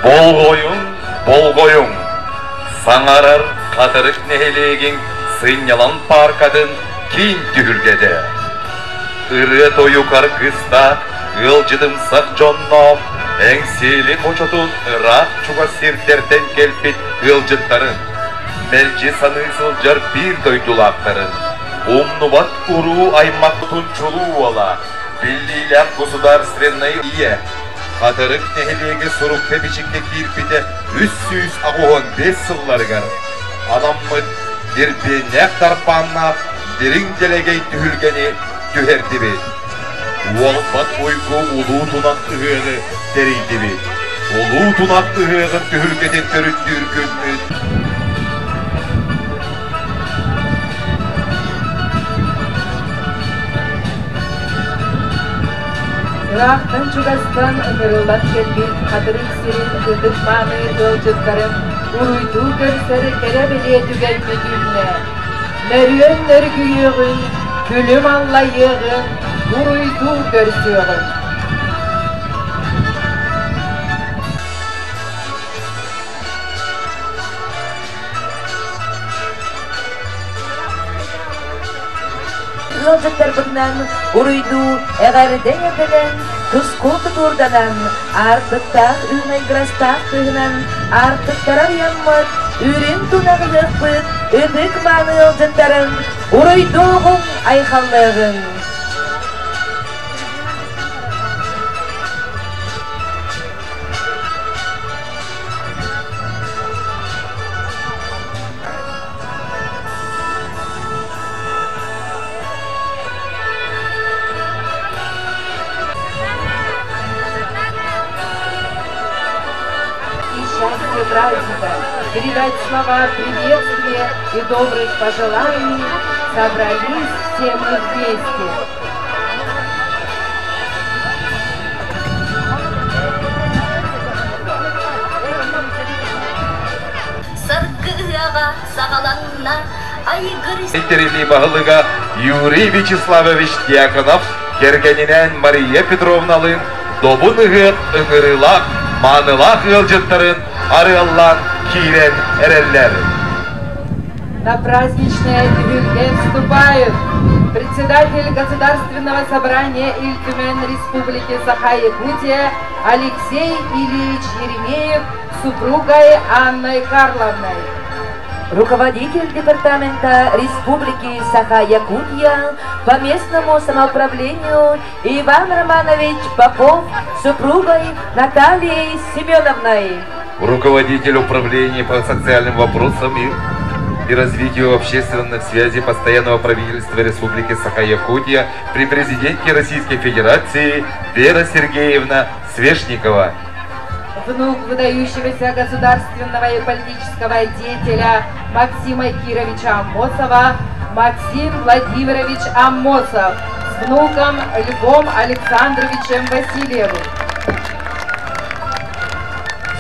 Bolgoyun, Sаңарар қатырык нехелеген сынялан паркадын кийин түгүлгеде. Ыры тою каркыста, ылжыдым сак жонно, эңсели кочотун ырак чуга сиртерден келпит ылжыттарын, мелжи саны сылжар бир дойдулактарын, умнубат уруу аймактын чулуу ала, Беллилер государственной ие. Қатырык нехелеге сурукте бичикте кирпите 300 агуон 5 сылларгар. Адаммыт дербенек тарпанна дерин делегей түхүлгени түхердиби. Уолпат ойку улуу тунак ыгыгы терейдиби. Улуу тунак ыгыгын түхүлгеден төрүттүр күнмүт. Рахтан чугастан ымырылдан келбет, қатырык сирин кытык маны ылжыттарын, уруйту көрсәрі кәрі біле түгел мүділіне. Нөрген нөргүйігін, күлім аллайығын, уруйту көрсөғын. Ылжыттар бұнан уруйду әғәрден әділін, тұсколды турданан, артықтақ үйнай грастақ тұғынан, артықтар аяммыд, үрін тунағы еқпыд, үдік маны ылжыттарын, уруйдуғын айқаллығын. Праздника, передать слова приветствия и добрых пожеланий собрались все мы вместе. Терели бағылыға Юрий Вячеславович Дьяконов кергенінен Мария Петровналын добын ұғыт ұңырылақ, манылақ ылжыттарын арыллан кирен эреллер. На праздничное юбилей вступают председатель Государственного собрания Иль-Тюмень Республики Саха-Якутия Алексей Ильич Еремеев с супругой Анной Карловной. Руководитель Департамента Республики Саха-Якутия по местному самоуправлению Иван Романович Попов с супругой Натальей Семеновной. Руководитель управления по социальным вопросам и развитию общественных связей Постоянного правительства Республики Саха-Якутия при президенте Российской Федерации Вера Сергеевна Свешникова. Внук выдающегося государственного и политического деятеля Максима Кировича Аммосова Максим Владимирович Аммосов с внуком Львом Александровичем Васильевым.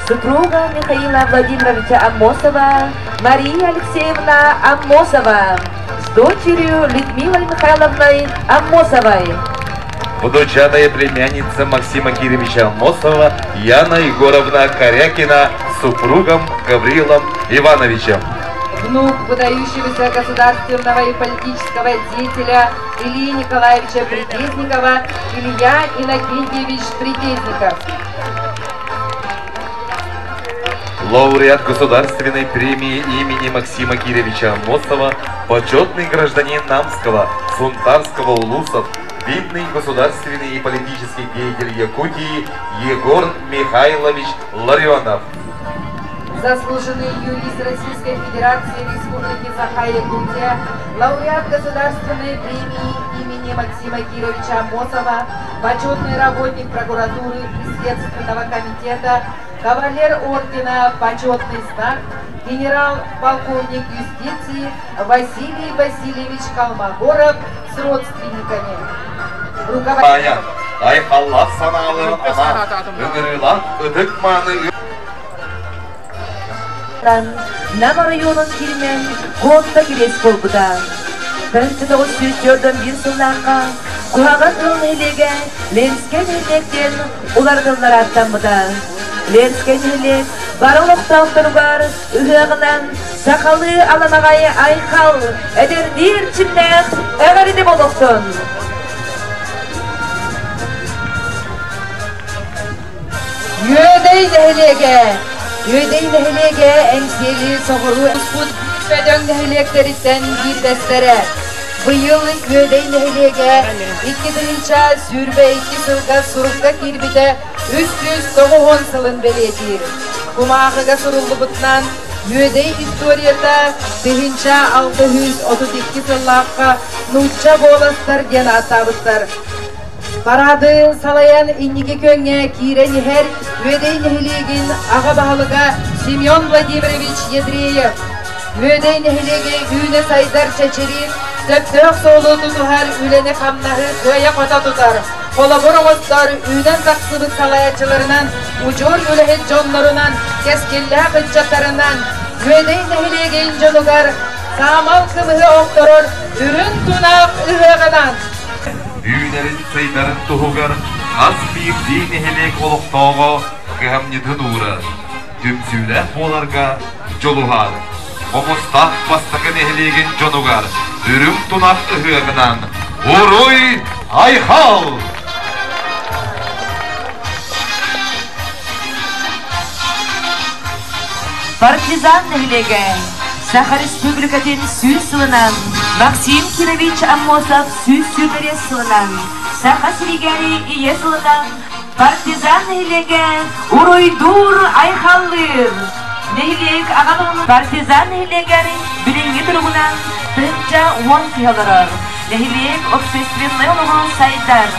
Супруга Михаила Владимировича Аммосова Мария Алексеевна Аммосова с дочерью Людмилой Михайловной Аммосовой. Внучатая племянница Максима Кировича Аммосова Яна Егоровна Корякина с супругом Гаврилом Ивановичем. Внук выдающегося государственного и политического деятеля Ильи Николаевича Притезникова Илья Иннокентьевич Притезников. Лауреат государственной премии имени Максима Кировича Аммосова, почетный гражданин Намского, Сунтарского улусов, видный государственный и политический деятель Якутии Егор Михайлович Ларионов. Заслуженный юрист Российской Федерации Республики Саха-Якутия, лауреат государственной премии имени Максима Кировича Аммосова, почетный работник прокуратуры и Следственного комитета, кавалер ордена «Почетный знак», генерал-полковник юстиции Василий Васильевич Колмогоров с родственниками. Нама районын кирмен Конта келес болбуда. 1904 жылнанға Куаган ылын элеге Ленскен электен улардылар аттанбыда. Лерскенелек, барылық тауқтырғар, үғығынан, сақалы аланағайы айқал, әдердер чимнәқ, әғарыды болуқтын. Yödey nehlege enseli soğuru uspud fedön nehlekleritten bir destere. Bu yıl yödey nehlege 2. sürbe 2 sılga surukka kirbide üst 9 sılın belirtir. Kumağıga suruldu butnan yödey istoriyata 632 sıllıqqa nutça bolastar gen atabıttar. Paradı salayan inniki köңе кирени her Ödey nehilegin ağa bahalıga Semyon Vladimirovich Yedreyev. Ödey nehilege güne saydar çeçeri Töptök soğulu tutuhar üleni kamnahı köye kota tutar. Kolaborumuzlar üden saksıbı salayatçılarından ucur ülehet jonlarından keskilla hıccatlarından Ödey nehilegin jonugar Samal kımıhı oktorur ürün tunak ıhığından Üylerin saydarın tuhugar, az bir dini helek oluqtağı gıhamnidin uğra. Tümsüyle bolarga joluhar. Omustaq bastığın ehlegin jonugar, ürüm tunak ıhığından. Uruy ayhal! Партизан неhlege, Саха Республикатын süz sılınan, Максим Кирович Аммосов süz sürmere sılınan, Саха Сиригери iye sılınan, Партизан nehlege, Uruydur ayxallır. Nehlek ağalığının Партизан nehlegeri birinci durumundan tınca 10 kihalarır. Nehlek obsessionel olan saydar.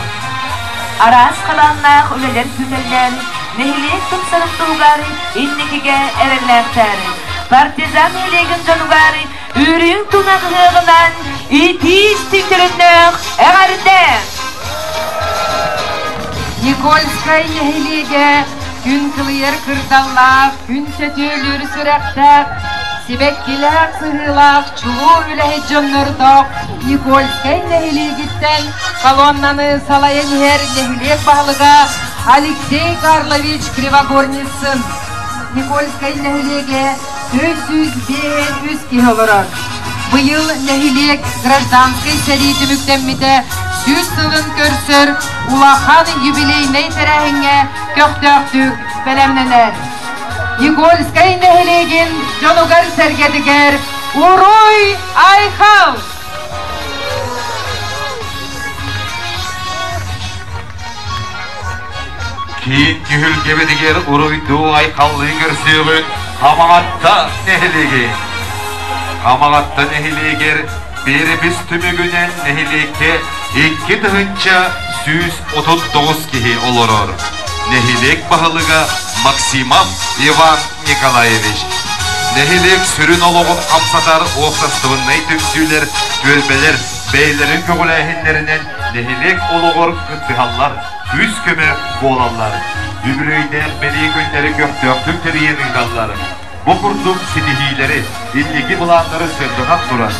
Aras kalanlaq üleler kümeller, nehlek tımsarıp tuğgari innikige erellerter. Партизан nehlegen canugari ürün tunağığından itiş tiktirindek eğaride. Nikolskay nehlege gün kılıyır kırdallaq, gün sötülür sürektek, Sibekkiler sığılaq, çulu ülehe jonlardak, Nikolskay nehlegitten kolonnanı salayan her nehlek bağlıga Alexey Karlovich Krivogornitsyn. Nikolskay nehlege 401 kilolar. Bu yıl nehlek Gражданский Совет müktemmide 100 yılın körsür Ulahan юбилейней terahine köktöktük belemneler. Nikolskay nehlegin jonugar sergediger Uruy ayhal! Kiyin kühül gebediger uruydu aykallığı görsüğün Kamagatta nehlegi. Kamagatta nehleger beri biz tümügünen nehlekte 2 dıhınca 139 kihi olurur. Nehlek bahılıga Maksimam Ivan Nikolaevich. Nehlek sürün oluğun kamsadar oğsastıvınay tümsüler, tölbeler, beylerin kögülehinlerinden nehlek oluğur gıddıhallar, üz köme boğalallar. Übüröyde meleği günleri göktöktüm teriyen ıydallar. Bu kurdum sinihileri, illigi bulanları söndüğüne duran.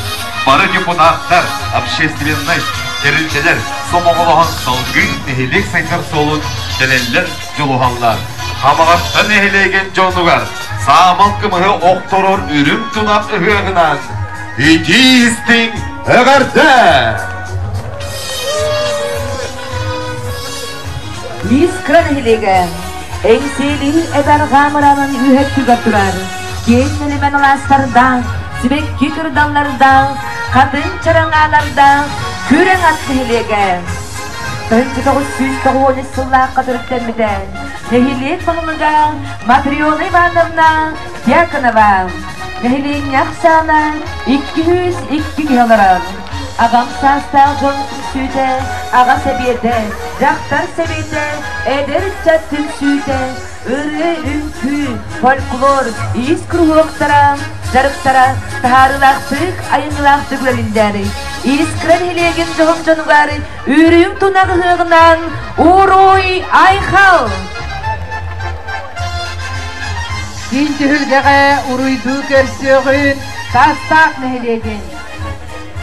Barı депутаттар, общественный, terildeler, somoğulahan salgın nehlek saytarsı olun, deneller, joluhanlar. Kamagatta nehlegen jonugar, sağmal kımıhı oktorur ürüm tunak ıhığınan. İtistin öğarda! Liskra nehlege, engseli eder gamıranın ühet tügatturar. Kendini ben olastardan, Sibekki kırdallardan, kadın çaranalardan, küren at nehlege. 1990 yıllar kadırıklarmiden, nehlek bağlıga Matriona Ivanovna Yakınova, nehlek yaksana 202 kilogram. Ağam sağstal jonsun süde, ağa sebiyede, jaktar sebiyede, eder çattın süde, ürü ünkü, folklor, iz kruhluktara, jarıktara, taharılaktık, ayınlaktık ölünderi. İskren hilegen johum jonugari, ürüm tunağığından, uruy ayhal. Dintühülgege uruydu görsüğün tastak nehlegen.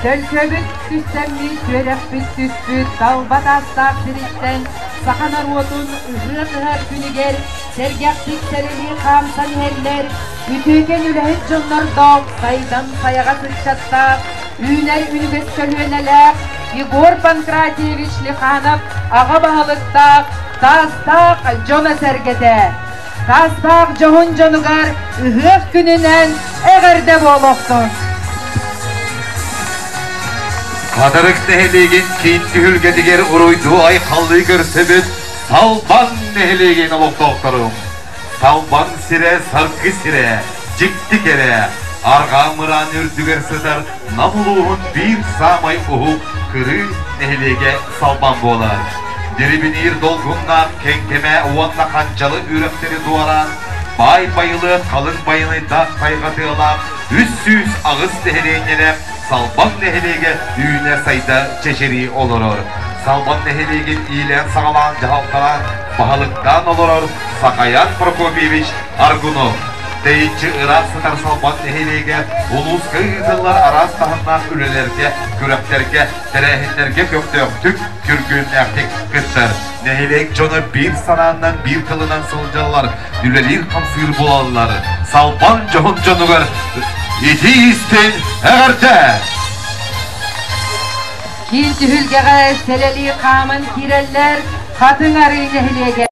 Tölköbüt küssemmi törepbüt tüspüt, dalbat astaq diritten, sahanar otun ıhır güniger, sergaktik sereli kamsan heller, ütüken ülehit jonlar dağ, saydan sayağa sıçattaq, üner ünübes kölüneler, Igor Pankratiyevich Likhanov ağa bahalıqtaq, tastaq jona sergede. Tastaq johun jonugar, ıhıq gününen eğerde boluqtun. Kadarık neheligin kinti hülgediger uruydu ay kallığı görsebüt, salban neheligin oluqtoqtarım. Salban sire, sarkı sire, cikti kere, arga mıran ürdüger sıdar, namuluğun bir samay uhu, kırı nehelige salban bolar. Diribinir dolgundan kenkeme uvanla kancalı ürekleri duaran, bay bayılı kalın bayını da kaygatığılan, üssüz ağız neheliğine, salban nehelige düğüne sayda çeşeri olurur. Salban neheligin iyilen sağlan cahaltalan, bahalıktan olurur. Sakayan Prokopyevich Argunov. Deyitçi Irak sıtar salban nehelige, ulus kıyıdıllar araz tahından ülelerge, küreklerge, terehinlerge göktük, kürgün erkek kıttır. Nehileg jonu bir sanağından bir kılından sılcalar, dülelir kamsır bulallar. Salban johun jonugar, iti istin eğerte. Kinti hülgeğe seleli kamın kireller, kadın arı nehilege.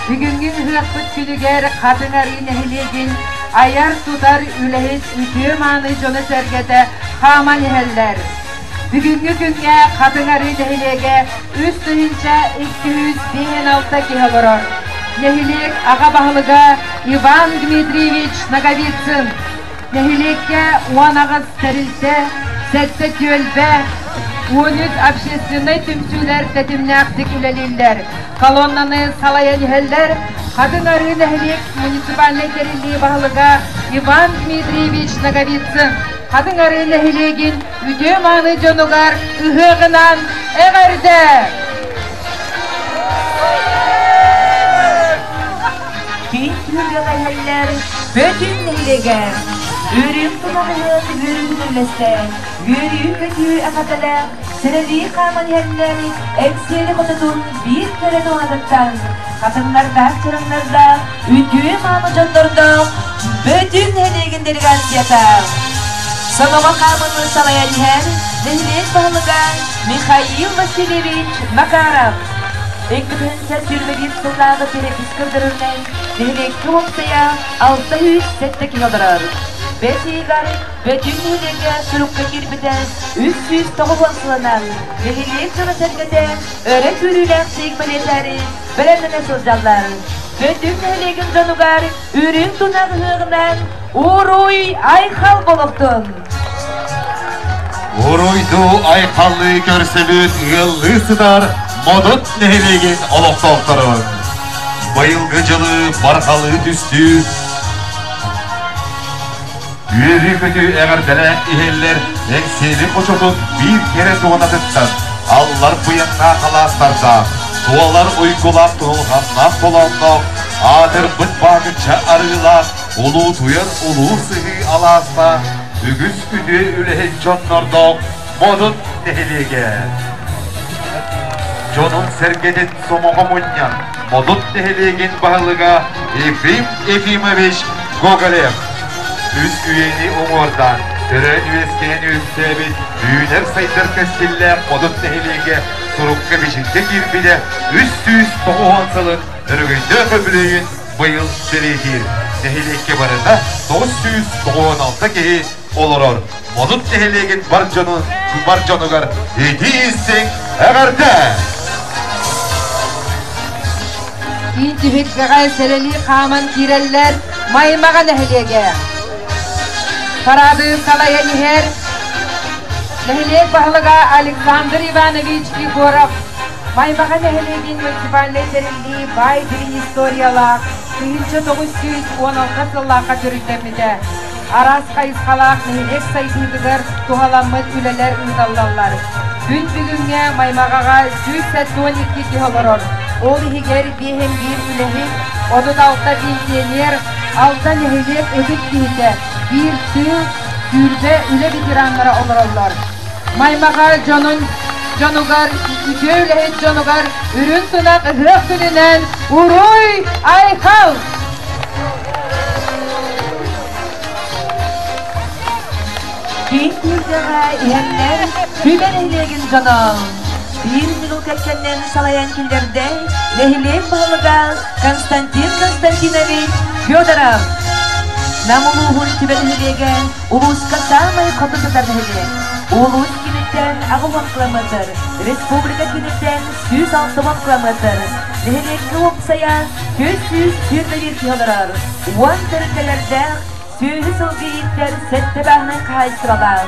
Bugüngün hıqbıt günüger kadın arı nehilegin, ayar tutar ülehit ütüğüm anı jonu sergede kaman heller. Bugünkü günge kadın arı nehilege üstühince 256 kiholoror. Nehileg ağa bahılıga Ivan Dmitrievich Nagovitsyn. Nehilegge uan ağız sterilse, setse tölbe, Unut общественный tümsüler tetimnaktik üleliller. Kolonnanı salayan heller, kadın arı nehileg munisipalne terilliği bahılıga Ivan Dmitrievich Nagovitsyn. Kadın arı nehilegin ütüm anı jonugar ıhığınan eğerde. Kintürgene heller, bütün nehilege. Ürün tunağını ürün ürlese, yürüyü kötüyü akadala, seneli kaman heller, ekseri kotadun bir kere doğadıktan, kadınlarda, çırınlarda, ütüyü mamı jonlarda, bütün nehilegin delegasyata. Sonoma kamanı salayan her, nehileg bahılıga, Mikhail Vasilyevich Makarov. Ekbütünse sürmediğim sıllağı terepis kırdırırlar, nehileg kıvımsaya 607 kilodur. Betigar, bütün nehilegge sürükte girbiden 309 sılanan, nehileg jonu sergede, örek ürülen sigmaletleri, berenene sözcallar. Bütün nehilegin jonugar, ürün tunar hığından, uruy ayhal boluktun. Uruydu aykallığı görsebüt, ığıllı sıdar, modut nehilegin oluqtoqtarım. Bayılgıcılı, barkalı düstü, yürü kötü eğerdene iheller, ekseli koçotun bir kere doğanadıktan, allar bıyıqna kalastarda, dualar uygular tuğulğandan dolandak, adır bıtbağıça arılar, ulu tuyar ulu sıhı alasta, ügüz kütü ülehin jonlardak, modun nehilige. Jonun sergedin somoğa munyan, modun nehiligin bahılıga Efimович Gogolev. Üst üyeni umurdan, tören üyesken üstebit, düğüner saydır kestiller, modut nehilige, surukka beşikte girbile, üst toğuhansalın, örgünde öbülüğün, bayıl delehir. Nehilegge barında 996 kehi olurur. Modut nehiligin bar jonugar, eti istin eğerde. Kinti hülgeğe seleli kaman kireller, maymağa nehilege. Paradı salayan her, nehileg bahılıga Alexander Ivanovich Igorov. Maymağa nehilegin munisipalne terilliği bay birin istoriyalar, 1916 yıllarga törüklemide. Aras kayıskalak nehileg saydıgıdır, tuhalanmaz üleler ıydallarlar. Gün bugünge maymağa 112 kiholoror. Ol higer bihem bir ülehi, onun altta bintiyener, altta nehileg öbüt kihide. Bir tığ sürbe üle bitiranlara olurlar. Maymağa Jonugar, üköyle hiç Jonugar, ürün sınak hırak tününen, Uruy Aykal! Keyif yurdağa ihenler, tüben ehlegin canım. Bir yıl kekkenden salayan killerde, nehilen bağlığa Konstantin Konstantinovich Fyodorov. Namuluhun tüben ehlegen, ulus kasamay kotusutar nehilen. Ulus kinitten ağıvan kilometr, Respublika kinitten 106 kilometr. Nehilen kıvapsayan 121 Fyodorov. Wan tırkelerde Sözü sılgıyitler settebağının kayısıralar.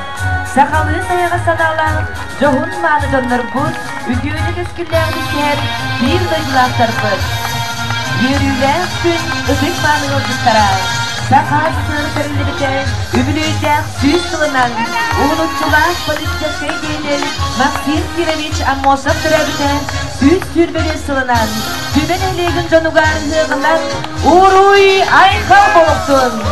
Sakalı sayağa sanalar, johun manıdanlar bud, ügüyünü keskillerini ser, bir duygulatlar bud. Yürüyler gün ıdık manığı cıstarar. Sakal sığırtırını biter, übülüydek süz kılınan, unutçular polisçeskay gelir, Maksim Kirevich Amosov türebiten, süz türbeli sılınan, tüben ehlegin jonugar hığından, Uruy Aykal boluktun.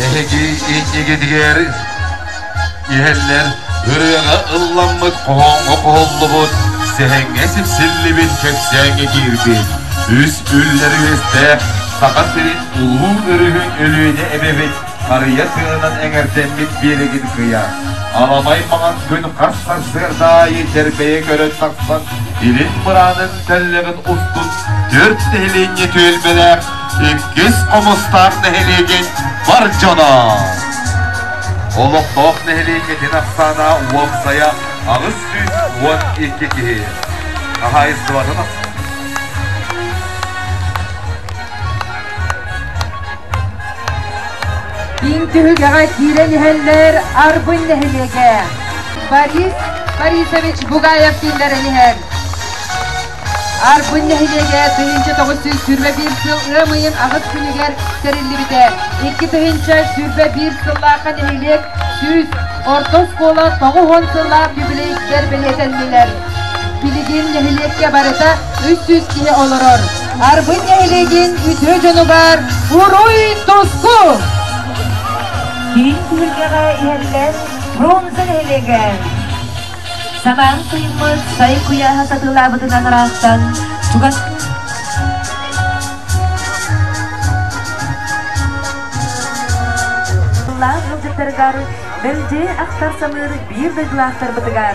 Ehegi ince diğer iheller hırığa ıllanmık koğonga koğullu bud sehenge sipsilli bin köksenge girdi. Üs ülleri üste sakat serin ulu ürühün ölüğüne ebebek karıya tığınan eğerden bit biregin kıya. Alamay mağan gün kassar sırdayı terbeye göre taksan ilin mıranın tellerin ustun dört nehilinye tülbeler İkiz komustar nehiligin var cana. Oluk nehiligin aksana uamsaya ağız süz uan iki kihi. Aha istivatına. Bin tühügağa kiren heller arbın nehilige. Borisovich Bugayev dinlerini her. Arbın nehilige tühünce 921 yıl ığmayın ağız günüger serilli bide. 2 tühünce sürbe bir sıllaqa nehilik süz orta skola 9-10 sılla bibleyikler belirlendiler. Biligin nehilikke barıda 300 kihi olurur. Arbın nehiligin ütü jonugar Uruy Tosku. Kirin tühülgeğe iherler bronza nehilegen. Saman suyumuz sayı kuyaha satılabıdından arastan Tugan Allah hılcıklargar Belce aktar samır bir duygu aktar bıdıgar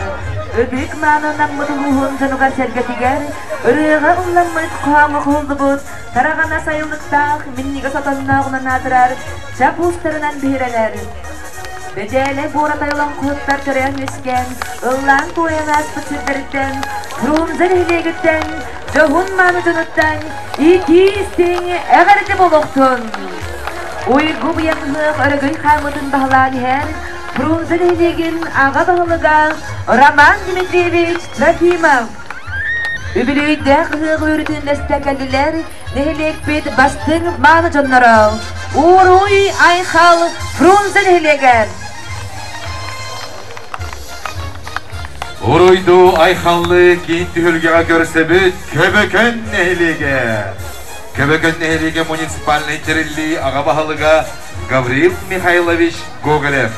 Ödük mağına namıdı ruhun canugar sergetiger Örüğe ullanmayı kuhamı kuhuldu bud Tarağana sayılıktağ minniga satanına unan adırar Çapuslarından bihireler Becele buğratayılan kuhutlar töreyen üsken Illan tuğayan aspı sürdürükten Rumzal hilegitten Johun manıcınıttan İki isteğini eğerci buluktun Uygu bıyanlık örgüy kalmadın bağlan her Rumzal hilegin ağa bağlıga Roman Dimitrievich Trofimov Übülüyde kıhığı yürütün destekelliler Nehileg bit bastın manıcınları Uruy Aykal Rumzal hileger Uruydu Aykallı kiyin tühülgeğe görsebit Köbökön nehilige. Köbökön nehilige municipalni terilli ağabahalıga Gavril Mikhailovich Gogolev.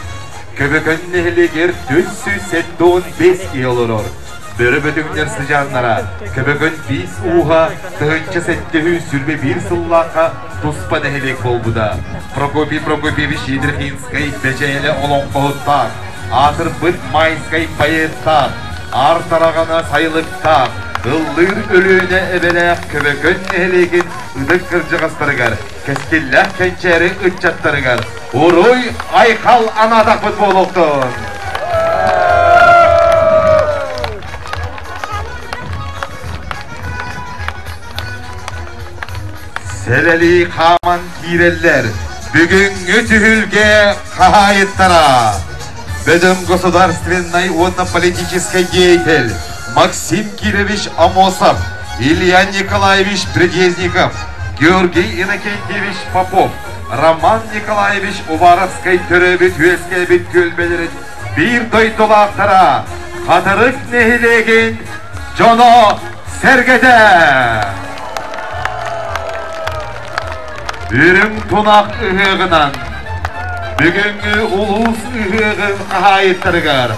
Köbökön nehiliger 475 kiyi olurur. Börü bötüngler sıcanlara Köbökön 5 uha tığınca settehü sürbe bir sıllaka Tuspa nehilik olbuda. Prokopi Prokopiyevich Yedrhinskay becele olon kohuttar. Atır bıt mayskay payettar, ar tarağana sayılıktar, ıllir ölüğüne ebelek köbökön nehiligin ıdık kırcıgastırıgar, keskillah kençeri ıtçattırıgar, Uruy Aykal anada futboluktun. Seleli kaman kireller, bugünkü tühülge kahayıttara. Ведом государственной военно-политической деятель Максим Кирович Амосов, Илья Николаевич Предезников, Георгий Иннокентьевич Попов, Роман Николаевич Уваровской töröbüt üyeskelbit gölbelerin bir doytulaqtara Katırık nehilegin Jono Sergede. Үрім тұнақ үгігінен, бүгінгі ұлыс үгігін қағайыттырғар,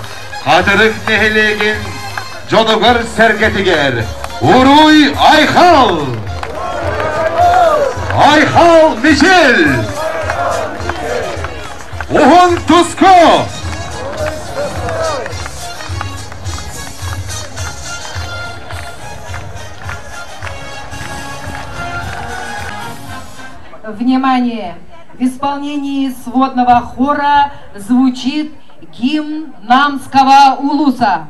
қатырық нехелеген жонығыр сәргетігер, Уруй Айхал! Айхал Мишель! Ухун Туско! Внимание! В исполнении сводного хора звучит гимн Намского улуса.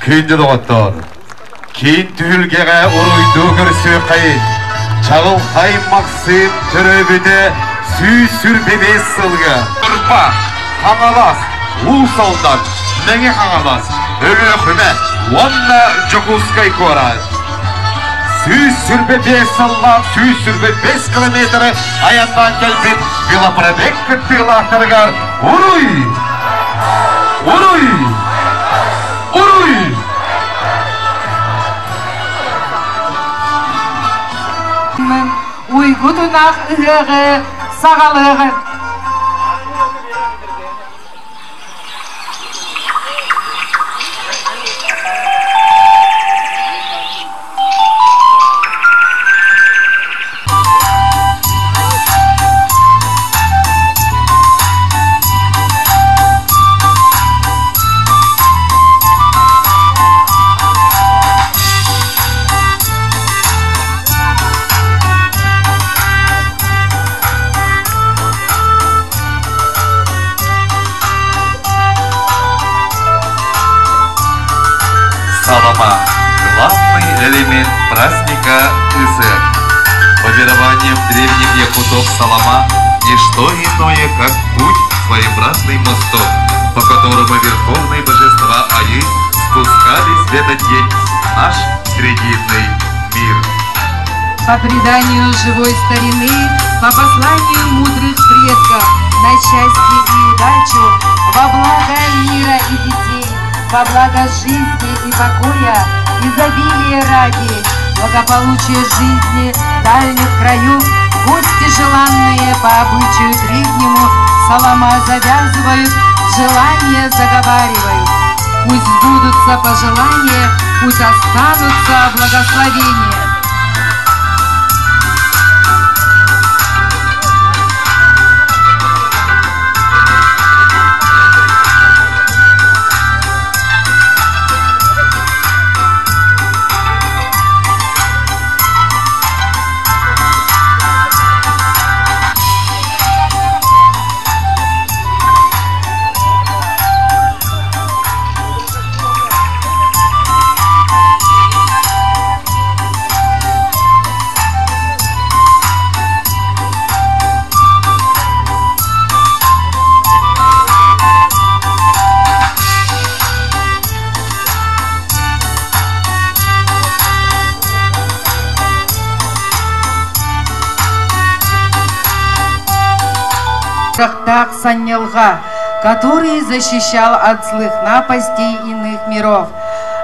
Кейінді доғаттар, кейін түйілгеға ұройды көрсі қайын, чағыл қай мақсым түрөбіде сүй сүрбебес сылға. Үрпа, қаңалас, ұл салдан, мәңе қаңалас, өлі өкіме, онна жүгускай көрад. Сүй сүрбебес сыллан, сүй сүрбебес километрі аяндан келбет, велопробег күттіғылақтырғар. Ұруй! Ұруй! Уруй! Uygu tunaq ıhığı, sağalığı. Салама – главный элемент праздника ИСР. По верованиям древних якутов Салама – не что иное, как путь своеобразный мостов, по которому верховные божества Аи спускались в этот день в наш кредитный мир. по преданию живой старины, по посланию мудрых предков, на счастье и удачу, во благо мира и детей, во благо жизни и покоя, изобилия ради, благополучия жизни дальних краев, гости желанные по обычаю древнему, салама завязывают, желания заговаривают. Пусть сбудутся пожелания, пусть останутся благословения. Шахтах Саннелга, который защищал от злых напастей иных миров.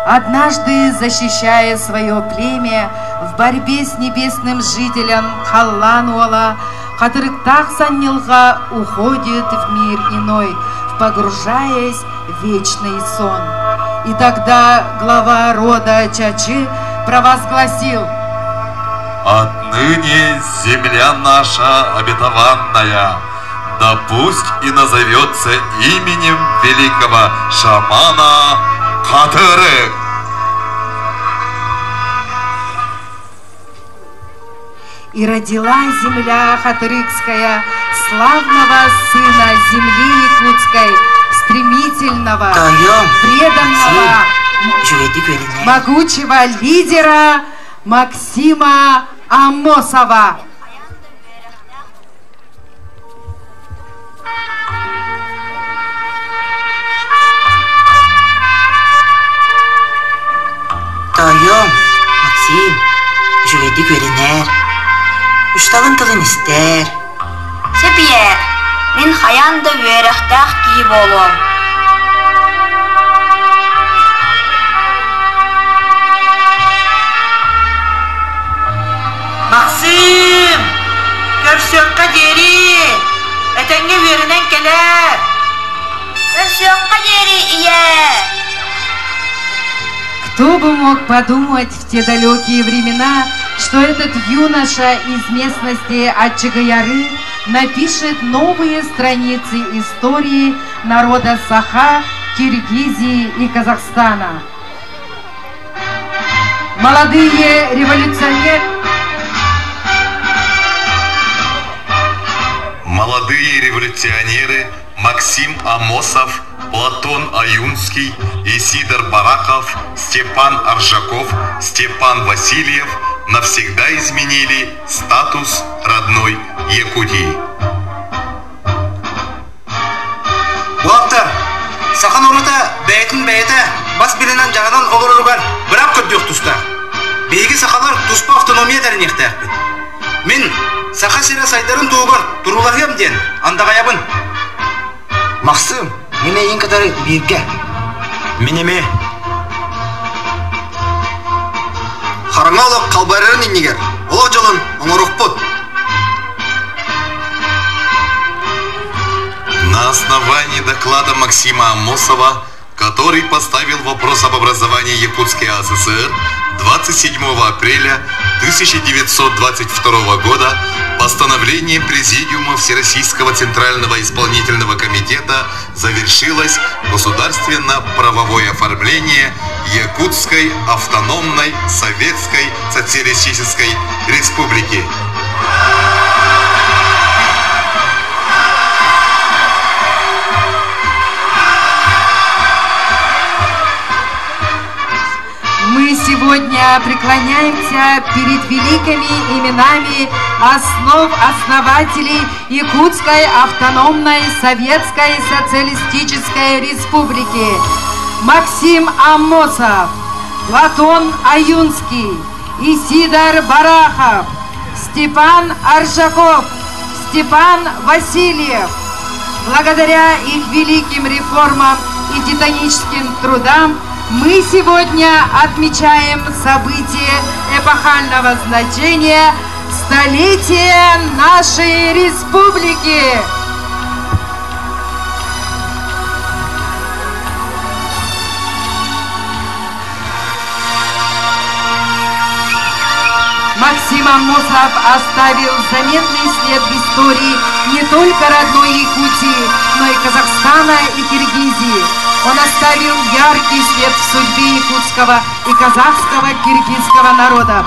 Однажды, защищая свое племя в борьбе с небесным жителем Халлануала, Хатырыктах Саннелга уходит в мир иной, погружаясь в вечный сон. И тогда глава рода Чачи провозгласил: «Отныне земля наша обетованная, да пусть и назовется именем великого шамана Хатырык». И родила земля Хатырыкская славного сына земли якутской, стремительного, преданного, могучего лидера Максима Амосова. Тайом, Максим, жүгеді көрінер, үштағын тылын істер. Сепие, мен хаянды верақтақ кей болом. Максим, көрсөкқа дери, әтәңге верінен келер. Көрсөкқа дери, ие. Кто бы мог подумать в те далекие времена, что этот юноша из местности Ачыгаяры напишет новые страницы истории народа Саха, Киргизии и Казахстана. Молодые революционеры Максим Амосов, Платон Аюнский, Исидор Бараков, Степан Аржаков, Степан Васильев навсегда изменили статус родной Якутии. Уақтар, сақан орыта бәйтін бәйті бас білінен жағынан олырырған бірақ көрдіқ тұста. Бейгі сақалар тұспа автономия дәрін ектәқпін. Мен сақа сері сайдарын туығыр тұрулағым ден андағаябын. Максим, мене ең катары бейге. Менеме. Хараңа олық қалбайрарын енегер. Ола жолын оңырық бұд. На основании доклада Максима Амосова, который поставил вопрос об образовании Якутской АССР, 27 апреля 1922 года постановлением Президиума Всероссийского Центрального Исполнительного Комитета завершилось государственно-правовое оформление Якутской автономной Советской Социалистической Республики. Мы сегодня преклоняемся перед великими именами основателей Якутской автономной Советской Социалистической Республики: Максим Амосов, Платон Аюнский, Исидор Барахов, Степан Аршаков, Степан Васильев. Благодаря их великим реформам и титаническим трудам мы сегодня отмечаем событие эпохального значения – столетие нашей республики. Максим Амосов оставил заметный след в истории не только родной Якутии, но и Казахстана и Киргизии. Он оставил яркий след в судьбе якутского и казахского киргизского народа.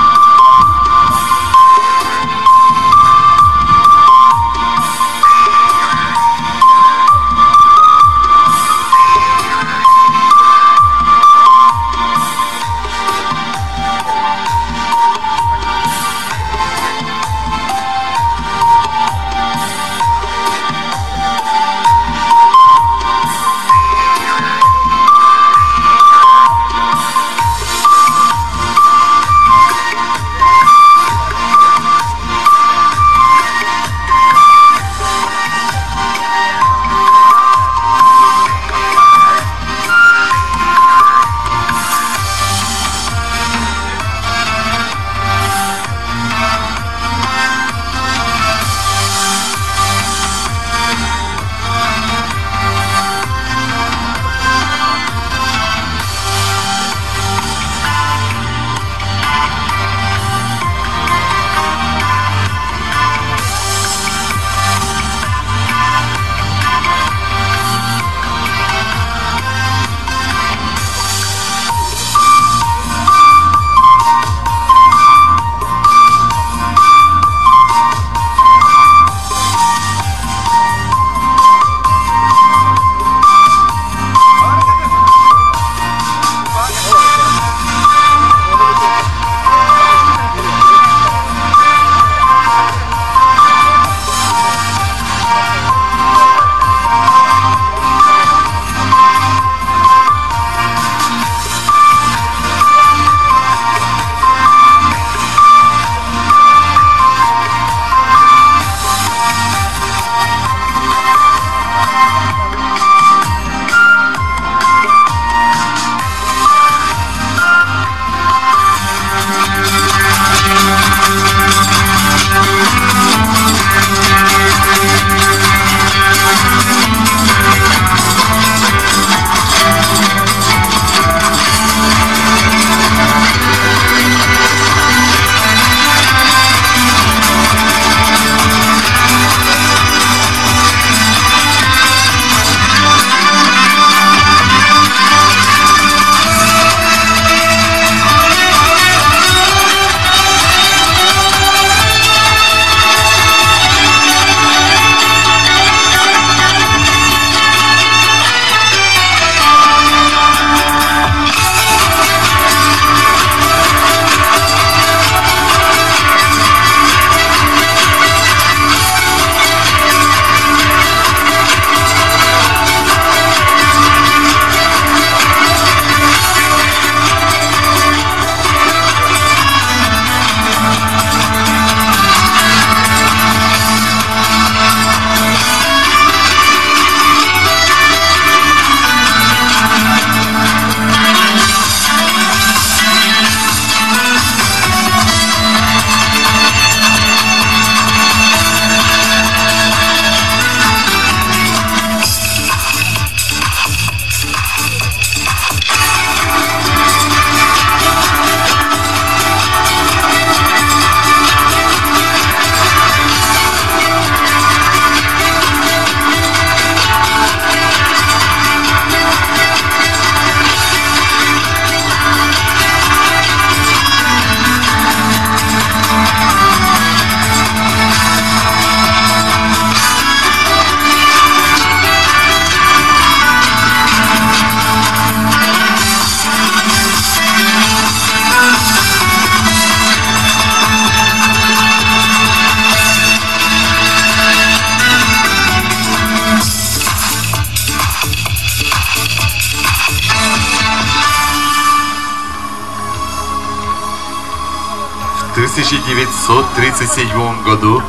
1937 году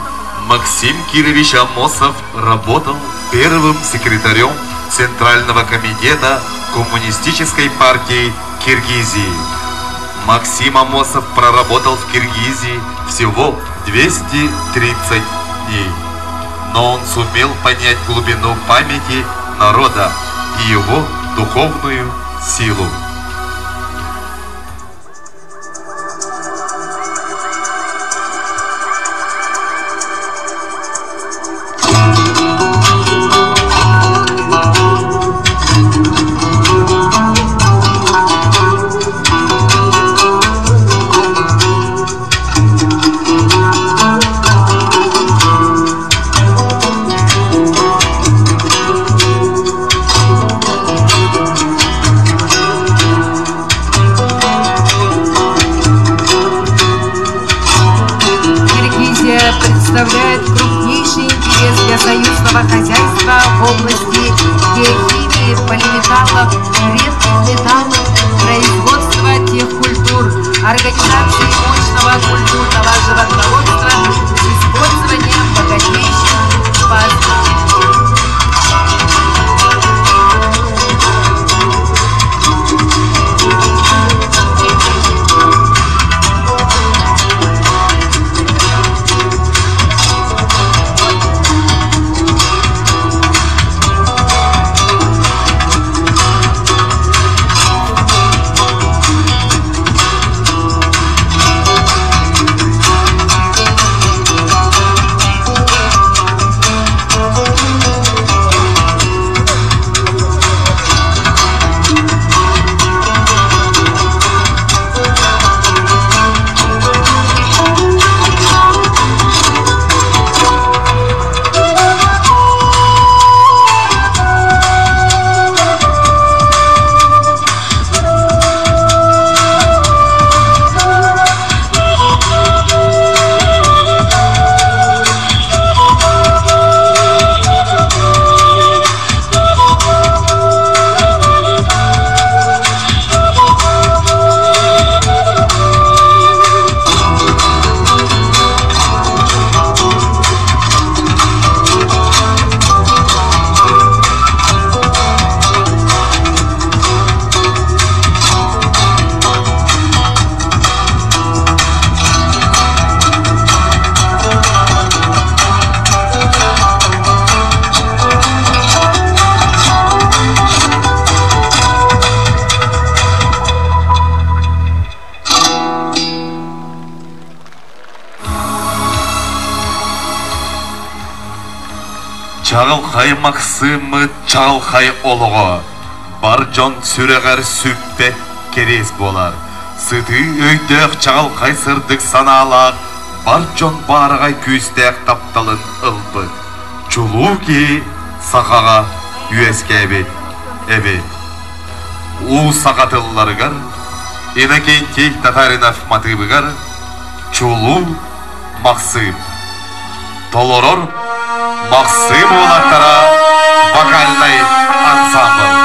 Максим Кирович Амосов работал первым секретарем Центрального комитета Коммунистической партии Киргизии. Максим Амосов проработал в Киргизии всего 230 дней, но он сумел понять глубину памяти народа и его духовную силу. Представляет крупнейший интерес для союзного хозяйства в области геохимии, полиметаллов, редких металлов, производства техкультур, организации мощного культурного животноводства с использованием богатейших пастбищ. Чағылқай Максымы Чағылқай олығы, бар жон сүрегер сүппе керес болар. Сыты өйдек Чағылқай сырдық саналақ, бар жон барығай күйістек тапталын ылбы. Чулу ки сақаға үйеске әбет. У сақатылларығар, Иннокентий Татаринов матыбығар, Чулу Максым. Толорор Максым олақтара вокальный ансамбль.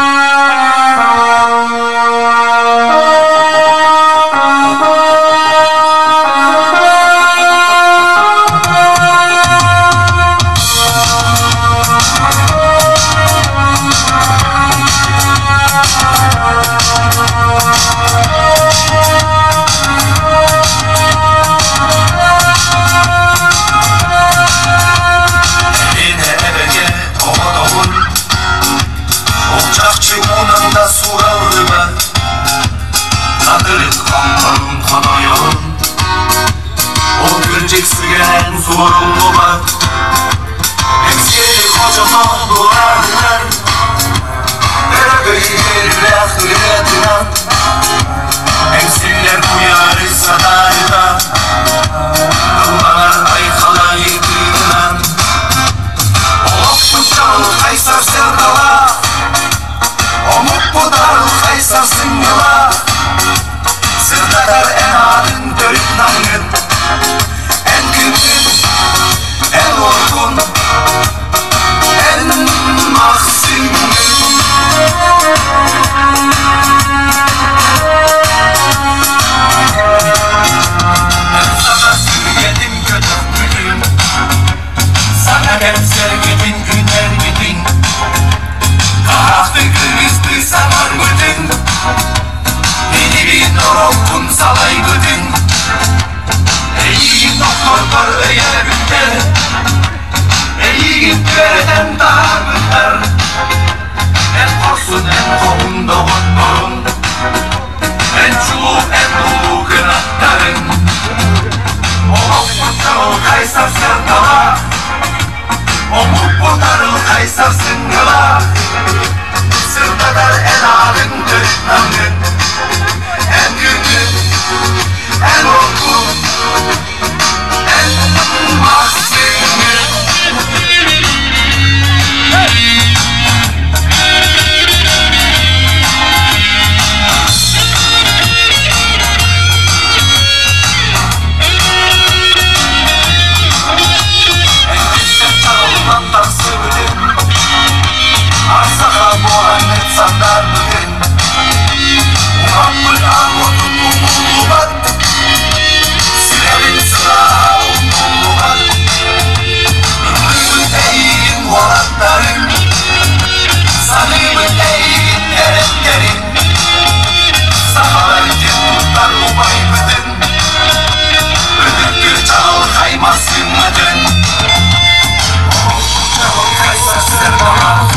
salay bütün Eğim doktorlar öye bütler Eğim göreten daha bütler En korsun en kovun doğun En çulup en dolu kınakların Omuk kaysar sırtala Omuk kaysar sırtala Sırtadar en alın tırtlanın En günün En okun En mahzinin Arsaka Muhammed Sandar bugün Muhammed Ahmet'in umulubat Silerin sıra umulubat Ünlüğün eğin valatların Sanımın eğin erenlerin Sahalar cennetler umay bütün Ödüktür çal kaymasın bütün Çal kaysasın bana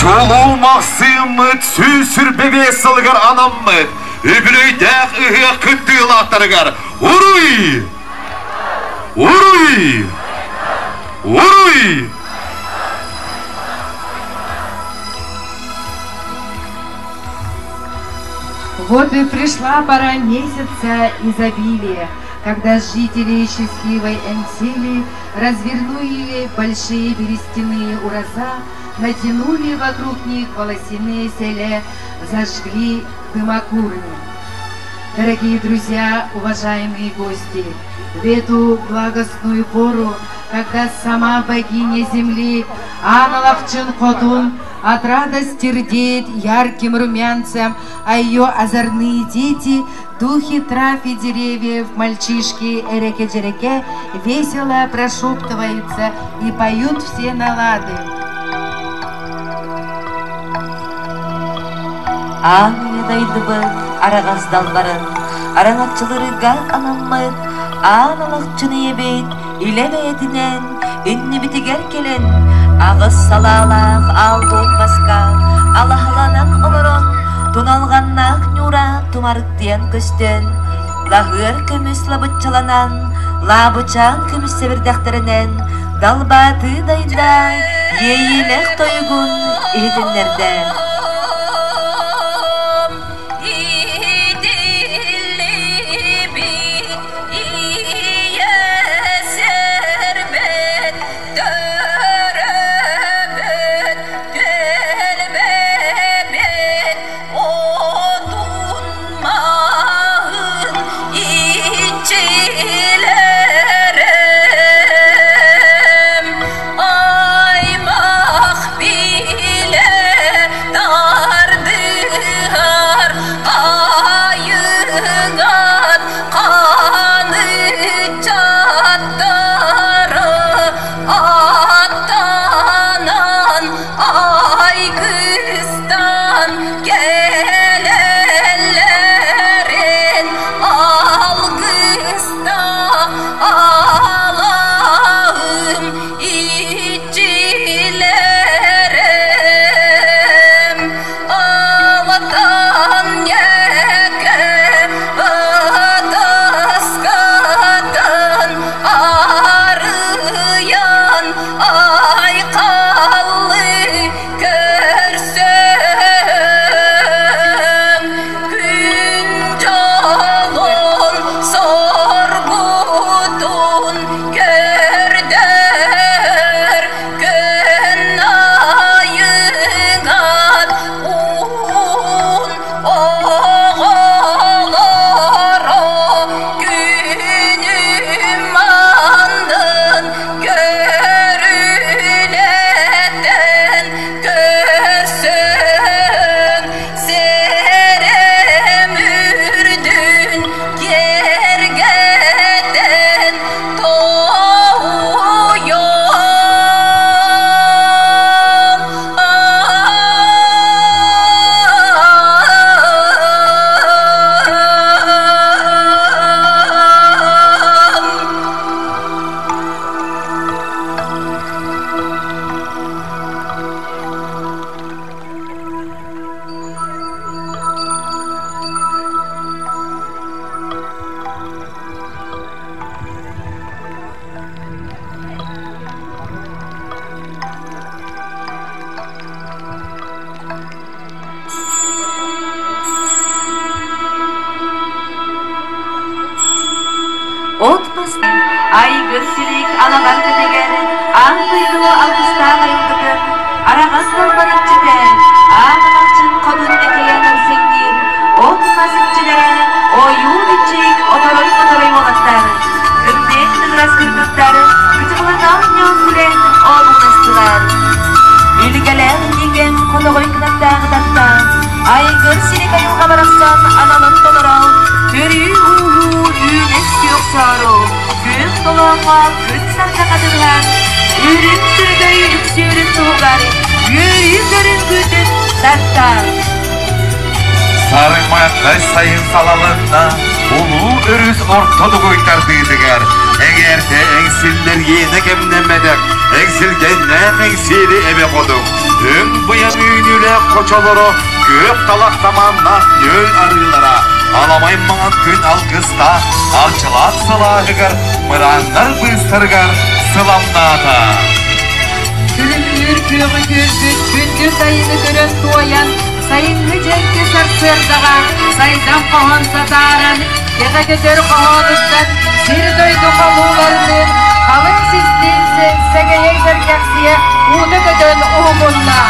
Çolu Mahsimit süsür bebe sılgar anammet Übülüydek ıhıya kıttığıl atlarıgar Uruy! Уруй! Уруй! Вот и пришла пора месяца изобилия, когда жители счастливой Энтели развернули большие берестяные ураза, натянули вокруг них волосяные селе, зажгли дымокурни. Дорогие друзья, уважаемые гости, в эту благостную пору, когда сама богиня земли Аналахчин Хотун от радости рдеет ярким румянцем, а ее озорные дети, духи трав и деревьев, мальчишки Эреке-Джереке, весело прошептываются и поют все налады. Арағаздалбарын, араңатчылырыға анаммайын, аналақчыны ебейт, илемеетінен, үнні бітігер келен, ағыз салалақ ал болмасқа, алахаланақ олырын, туналғаннақ нюра тумарықтиян көстен, лағыр көміс лабытчаланан, лабычан көміс сәбірдәқтерінен, далбаты дайда, ейілек тойгун едінлерден. Ay mah bile Астын, ай гөрсілік алағар кәтеген, аңдыйлы алғыстағы елдігін, араған болған үтчіден, ағылақчын қодын әкеген әлсеңден, отмас үтчілері, ойу үтчік, оторой болаттары, күнден нұғрас күргіттары, күтіғылан аңнен күлен, олғыныстылар. Үлгелер еген қонығой кінаттағы датта, ай гөрсілік айылға барақсан, аналын толырау, көрі ұғу, үйнес күйік сару, күйік толуға күт сарқаға дұрған, үрін түрді үксерін туғар, үйрін күтін даттар. Sarımaqay sayın salalında ulu örüz ortadı koytar dıydıgar. Eğer de engsiller yeni gemlemedik, engsilgenden engsili eve kodum. Ön bıyan üynüle koçaları, gök talak zamanla nöl arılara. Alamayın mağan gün algısta, alçılat sılağıgar, mıranlar bыстырgar, sılamnada. Күлімдер көңі көргіт, күнді сайыны көрін туаян, сайынғы жәнке сарсырдаға, сайдан қоған сатаран, еға көтер қоғаныстан, сері дойды қалулардың, қалың системсен, сәгейен сәркәксия, уды көтен ұғымынна.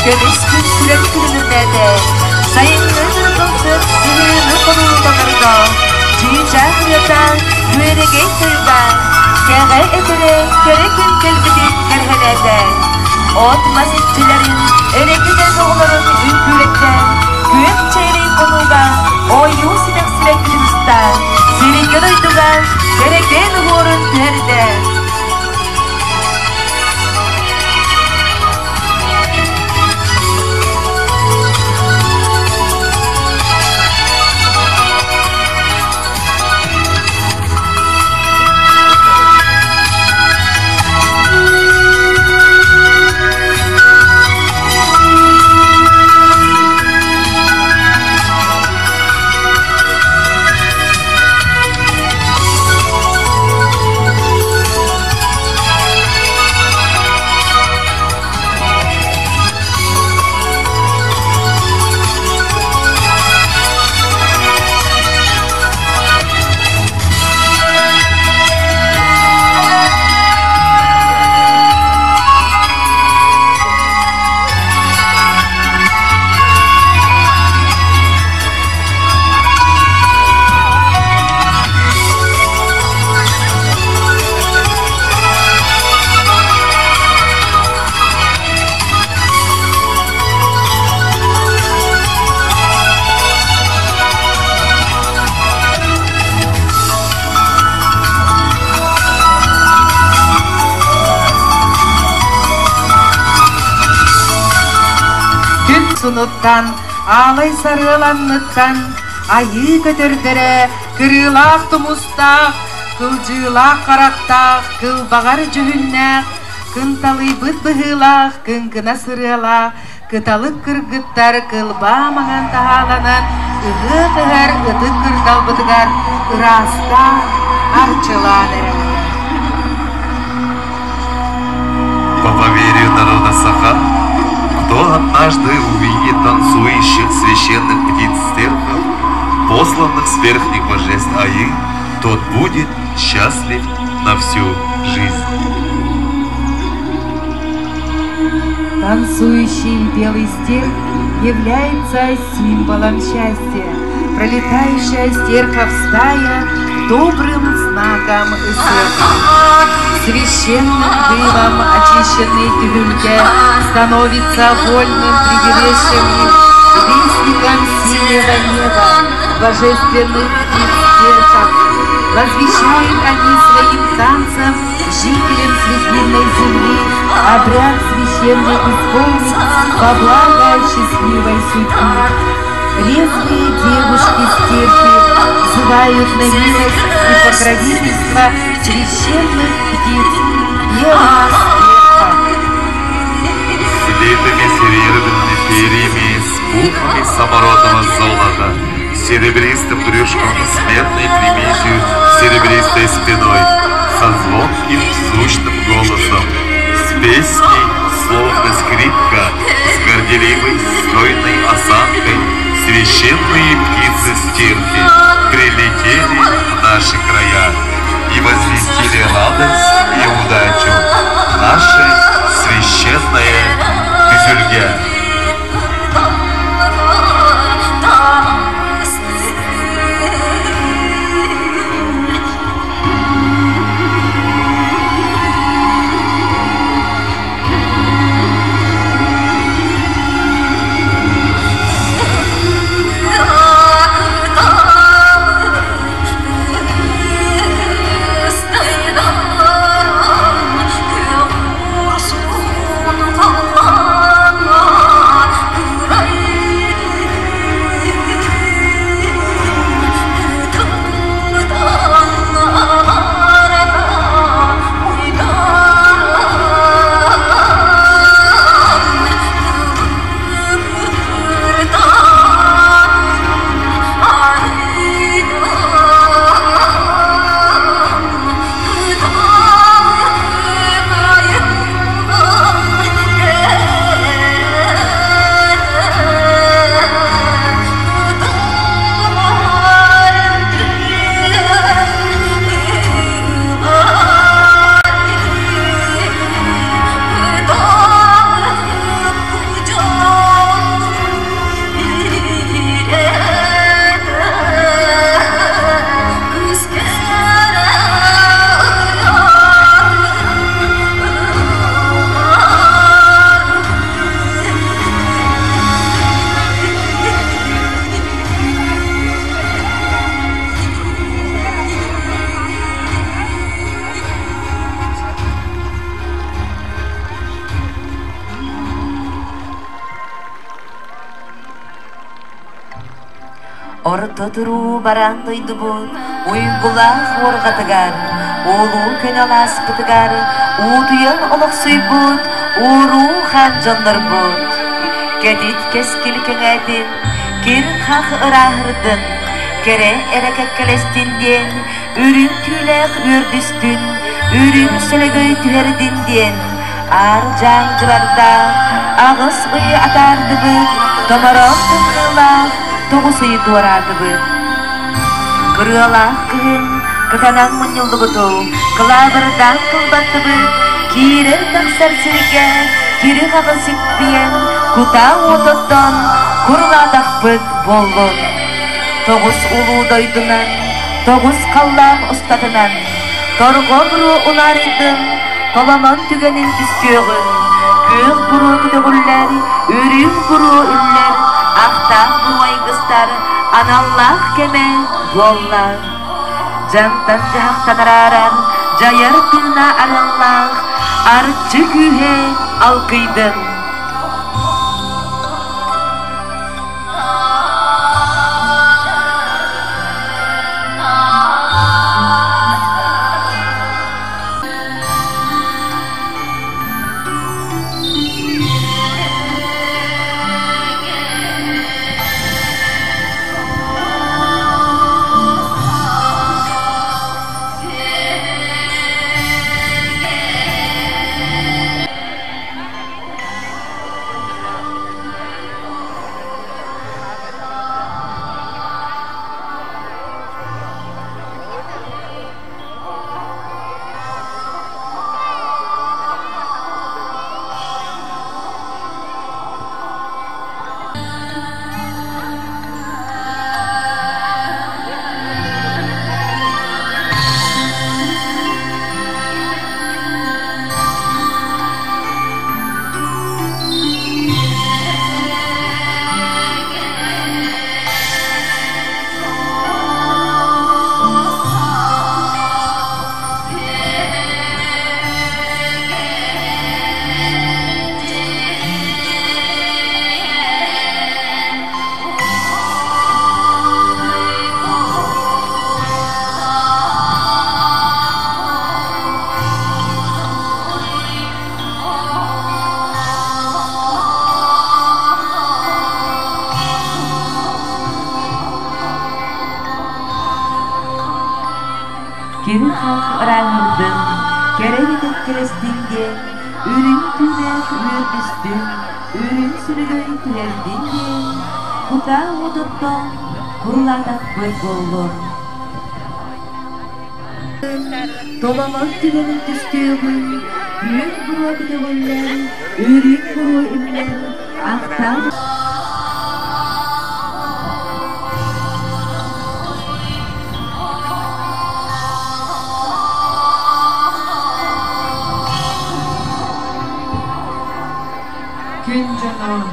Göbüş gün süren külünürlerde, sayınlı kılsın, sihirli konulu bakırda, tüyücen yatan, güveregen kıyımdan, kere edere, kereken kelbidin kerhelerde, otmaz etçilerin, erekiden oğların ünkürekten, güven çeyreğin konuğdan, oyu sinek silek külüstten, silingen oydugan, kereken uğurun perde. Sunutan, alay sarılanlıktan, ayı götürdere, kırılak tumustak, kılcılak karaktak, kıl bağar cühünnak, kıntalı bıt bıhılak, kınkına sırılak, kıtalık kırgıttar, kıl bağmağan tahalanan, ığı kıhar, ıdık kırgal bıdıgar, ırasta, arçılanır. По поверью народа Саха, кто однажды увидит танцующих священных птиц стерхов, посланных с верхних божеств Аи, тот будет счастлив на всю жизнь. Танцующий белый стерх является символом счастья. Пролетающая стерхов стая добрым знаком света. Священным дымом очищенный тюльке становится вольным прибережьем, вестником синего неба, божественных птиц стерхов. Возвещают они своим танцем жителям светильной земли обряд священный исполнить во благо счастливой судьбы. Резвые девушки-стерхи взывают на милость и покровительство священных птиц белого стерха. Слитыми серебряными перьями с пухами самородного золота, с серебристым брюшком и сметной примесью серебристой спиной, со звонким звучным голосом, с песней, словно скрипка, с горделивой стройной осанкой, священные птицы-стирки прилетели в наши края и возвестили радость и удачу нашей священной Кызылге. Ortoturu baran doydubut, uygulaq orqatıgar, olu könalas bıtıgar, uduyan olaq suybut, uru xanjanlar bud. Kedit keskil kengedin, kir xaq ırahırdın, kere erekek kelestinden, ürün tüylek ürdüstün, ürün selegöy tüherdinden, ar jancılarda, ağız ıy atardı bud, tomaron tümrılaq, Toğusayı duaradı bu. Kırıalaq kığın, kıtanan mınyıldı budu, kılavırdan kılbattı bu. Kiri taksar sirge, kiri xağı sikpiyen, kuta otottan, kuruladak bıt bollun. Toğus ulu doydunan, toğus kallam ustadınan, torgo buru ularıydın, kolaman tügenin düsküğün. Kığ buru küdüğüller, ürün buru üller, Ahta buay gıstar, anallah keme yollar. Jantan jahtan araran, jayar tuna arallah, arcı gühe alkıydın. Kiri halk arağırdım, kerevinin kerestingen, ürün tünek ürdüstüm, ürün sürügöy tüerdingen, kuta oduttum, kuruladak göz oldum. Dolamak tügenin tüstüğün, büyük buru gideveller, ürün buru imler, aktar. Gün canım.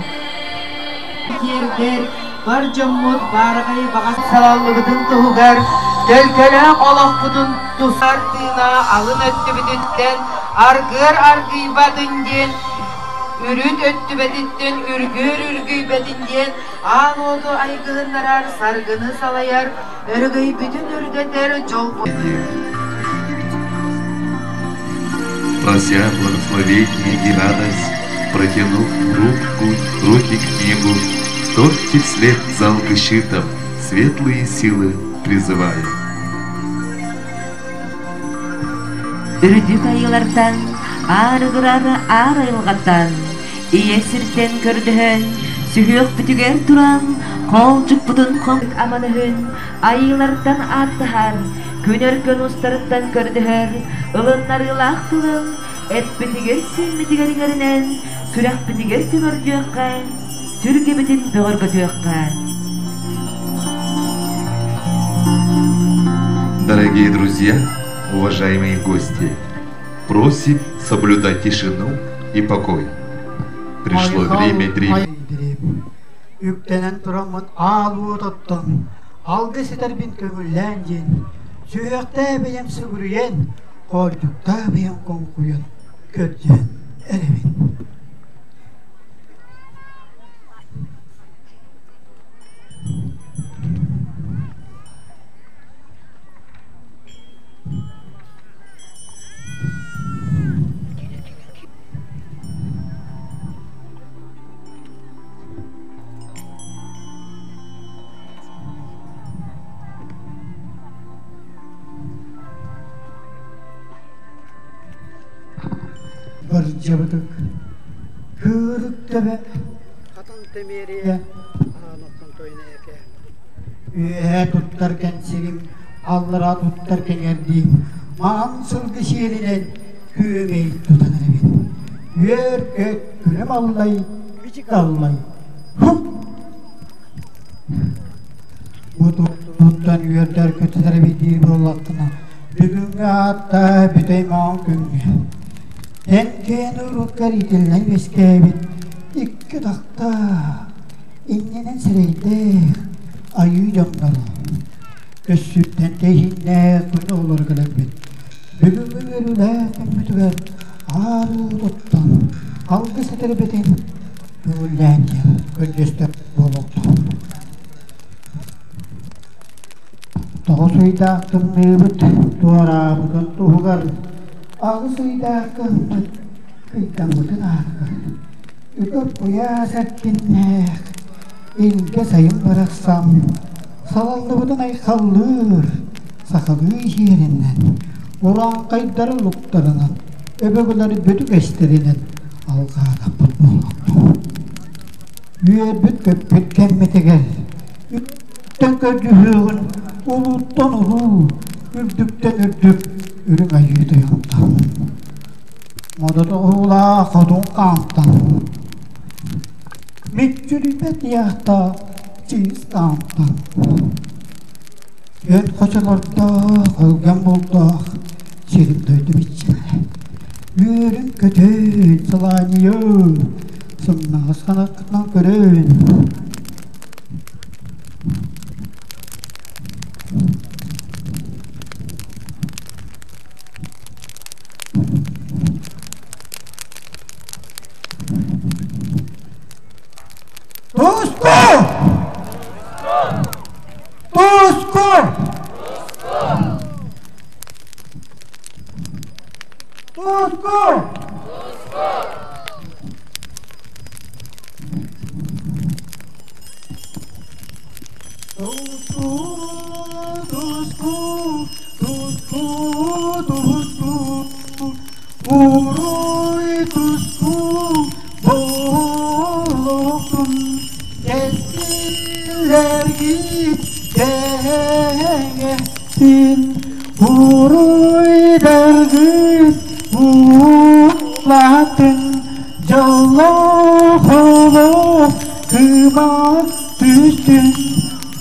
Yerder var cammut bargay bagat salallıgıdın tuğgar. Dölkölek olakpudun tusardığına alın öttübüdütten argır argıybadıngen. Ürün öttübeditten ürgüybedingen. Ağ odu aygığınlarar sargını salayar. Örgüy bütün ürgeder jol. Прося благословения и радость, протянув руки к небу, вторгте вслед залпы щитов, светлые силы призывая. Үрдük ayılardan, ağrı-gırarı ağrı-ılğattan, iyesirten kördühün, sühüyük bütüger duran, kolcuk budun komik amanıhün, ayılardan artıhar, könörkön ustarından kördühür, ılınlar ılağtılın, et bütügersin mütügerlerinen, sürak bütügersin örcüyakkan, sürge bütün böğür götüyakkan. Дорогие друзья, уважаемые гости, просим соблюдать тишину и покой. Пришло время Yüktenen turamın ağlığı tuttun, algı siterbin kömüllengen, sühekte benim sügürüyen, korcukta benim konkuyen, kötyen erevin. Barcabıdık, kırıkta be, katan temeriye, ağlattan toynayake. Üye tuttarken sevim, allara tuttarken erdiğim, mansıl şiirinen, kümeyi tutanır evin. Üyer kök, kürem allay, biçik allay, hop! Bu tuttan üyerler kötüler bir bollattına, bugün hatta büteyman günge. Enken urukar itillen veskebit, iki dakta, innenen sereyde, ayı camları. Kössütten tehinne gün olur galebet. Bugün ürüler mütüver, ağrı tuttan, algı seterbetin, ürülence, gönceste boluktu. Toğusuyda tümnübüt, duvara budun tuğgar, ağzıyda kımbıt, kıytan budun ağır. Üküp uya sertkinnek, ilge sayın bıraksam, salallı budun ay kallır, sakalı yerinden, ulan kaydarı luklarından, öbürleri büdük esterinden, algada bulmaktu. Üyer büt köpüt kemmete gel, ütten köcühüğün, uluttan ulu, ürdükten ürdük, ürün ayıydı yandan. Modada oğula kadın kantan. Mitçülübet yahta, çiz kantan. Ön koçalarda, kalgan buldak, şirin döydü bitçine. Ürün kötün, sılanıyor, sımnağız kanatından görün. Tusko! Tusko! Tusko! Tusko! Tusko! Tusko! Tin Uruydırgın Uğlatın Yallah Kıma düştün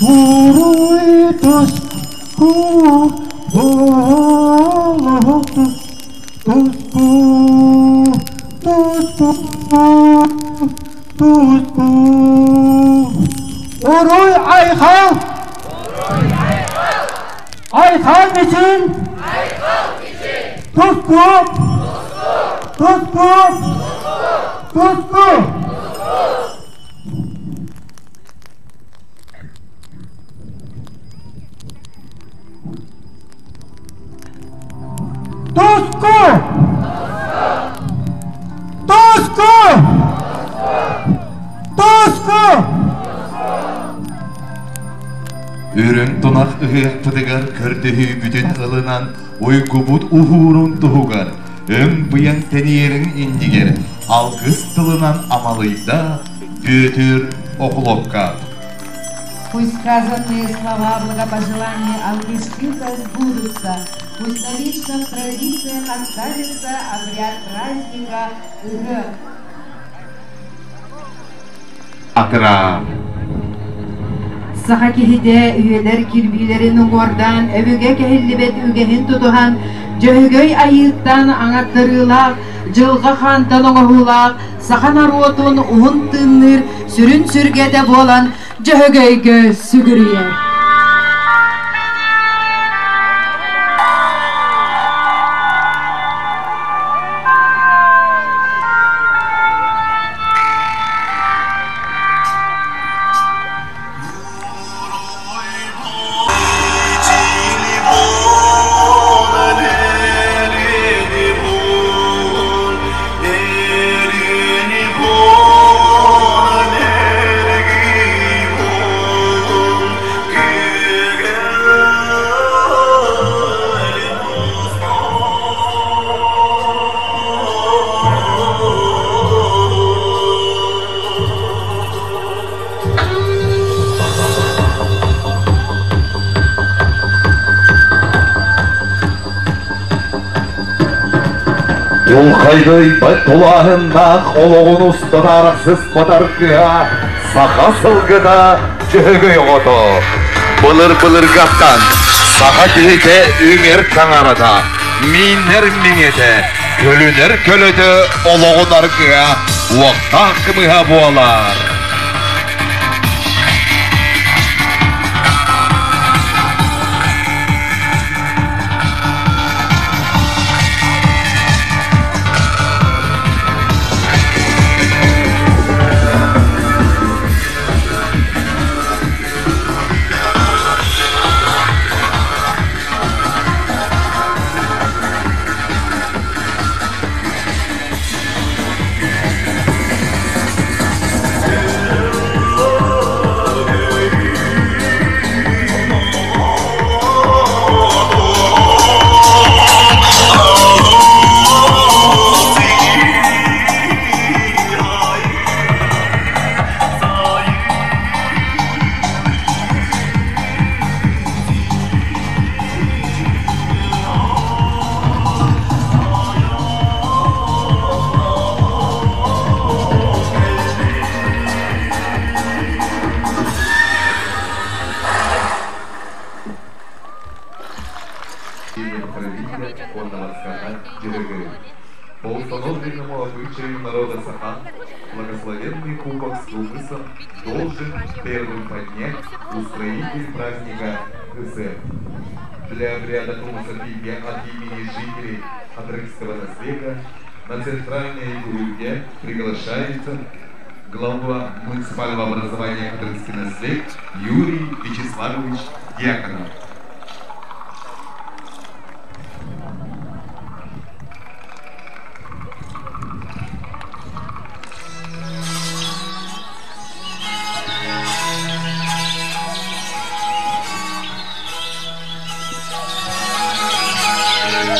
Uruyduz Uruy Ayhan Ayhan için Tuzku Ürün tunak ıhıyak pıdıgar kördühü bütün ılınan uykubut uhurun tuhugar. Bıyan teniyerin indiger algыс тылынан амалыйда бүтүр окулокка. Пусть сказанные слова благопожелания алгышкита сбудутся. Пусть навечно в традициях останется обряд праздника Г. Акра. Saha kehide üyeler kirbilerinin ordan övüge kehillibet ügehin tutuhan Jöhögöy ayıttan angattırılak, jılga hantan oğulak, saha narotun uhun tınır, sürün sürgede bolan Jöhögöygö sügürüyer. Yolkaydıy tulağında oloğun ustada araksız batarkıya Saha sılgıda jöhögöy oğudu Bılır bılır gattan Saha kehite ünger kanarada Minler minete Kölüner kölödü oloğun arkıya Uaqta kımıha boğalar По установленному обычаю народа Саха, благословенный кубок с кумысом должен первым поднять устроитель праздника ГСР. Для обряда кумысопития от имени жителей Атрыкского наследия на центральное блюде приглашается глава муниципального образования Атрыкский наслед Юрий Вячеславович Дьяконов.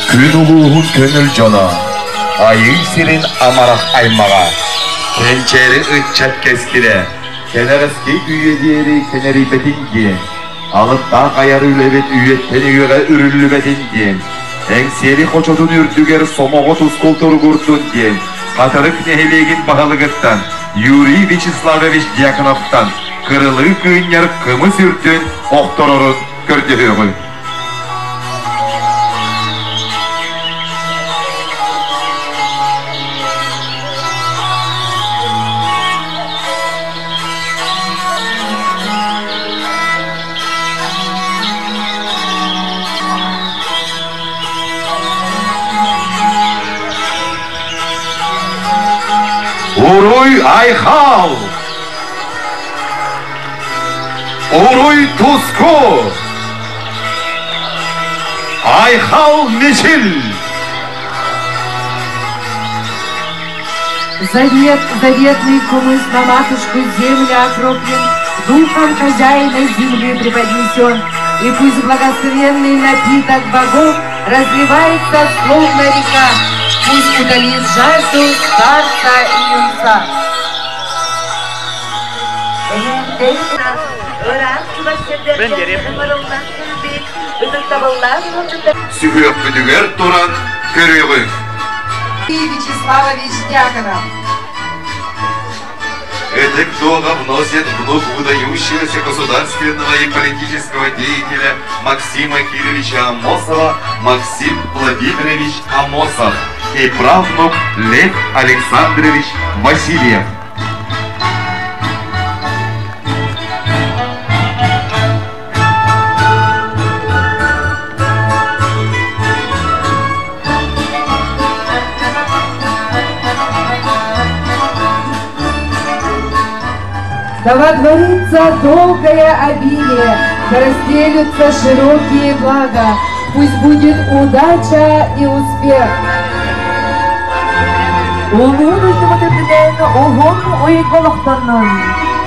Күн улуғын көңіл жона, айың сирин амарақ аймаға. Кенчері үтчат кескіре, кенеріске үйедері кенері бетінге. Alıpta kayar ülebet üyetten üyege ürüllübetin diyen. Engseli koçotun ürdüger somoğu tuzkulturu kurtun diyen. Katırık nehelegin bahalıgıttan, Yuri Vячеславович Dyakonov'tan, kırılığı kıyınyar kımız ürtün, oktororun kördüğü. Uruy Ayhal, Uruy Tuzku, Ayhal Мичил. Заветный кумыс на матушку земли окроплен, духом хозяина земли преподнесен, и пусть благословенный напиток богов разливается словно река, пусть утолит жажду старца и юнца. Sühüyök kütüger turan körüğü. Вячеславович Дьяконов. Это кто вносит внук выдающегося государственного и политического деятеля Максима Кирилловича Амосова Максим Владимирович Амосов и правнук Лев Александрович Васильев. Да водворится долгое обилие, да расстелются широкие блага, пусть будет удача и успех. Улуун ультимативден оғон ойын болықтанын,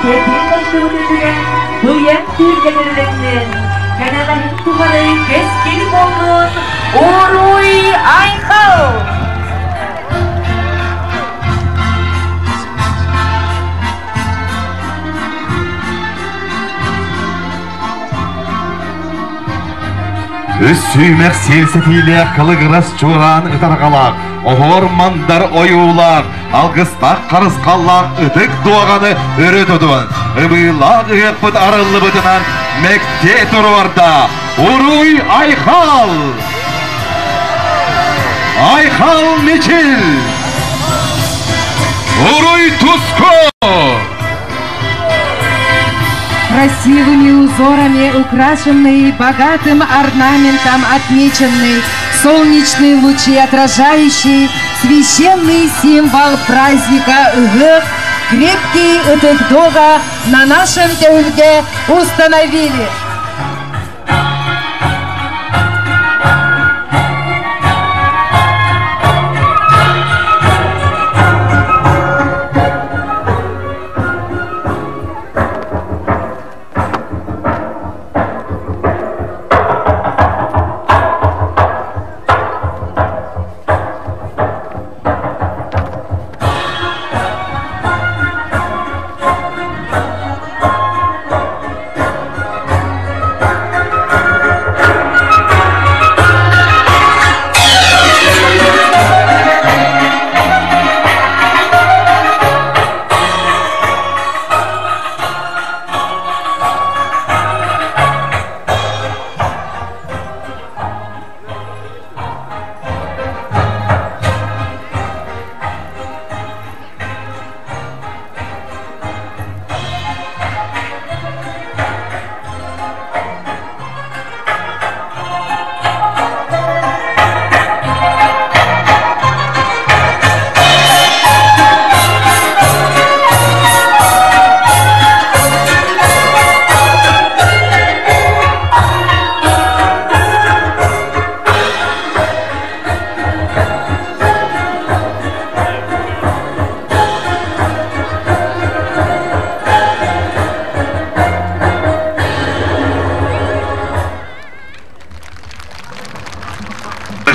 кетин ультимативден дуян түйгенерлерінен, кәнәләхін туғаны кескел болын, Уруй Айхал! Üssüymек селсетиле кылыгырас чуран ытаргалак, ормандар оюлак, алгыстак карыскаллак ытык дуаганы өрөтөдүн. Ыбыйлак ыйыкпыт арылы бытынан мекте турварда Уруй Айхал! Айхал Мичил! Уруй Тузку! Красивыми узорами украшенный, богатым орнаментом отмеченный, солнечные лучи отражающий, священный символ праздника Ыгык, крепкий Ытык Дога на нашем тюльге установили.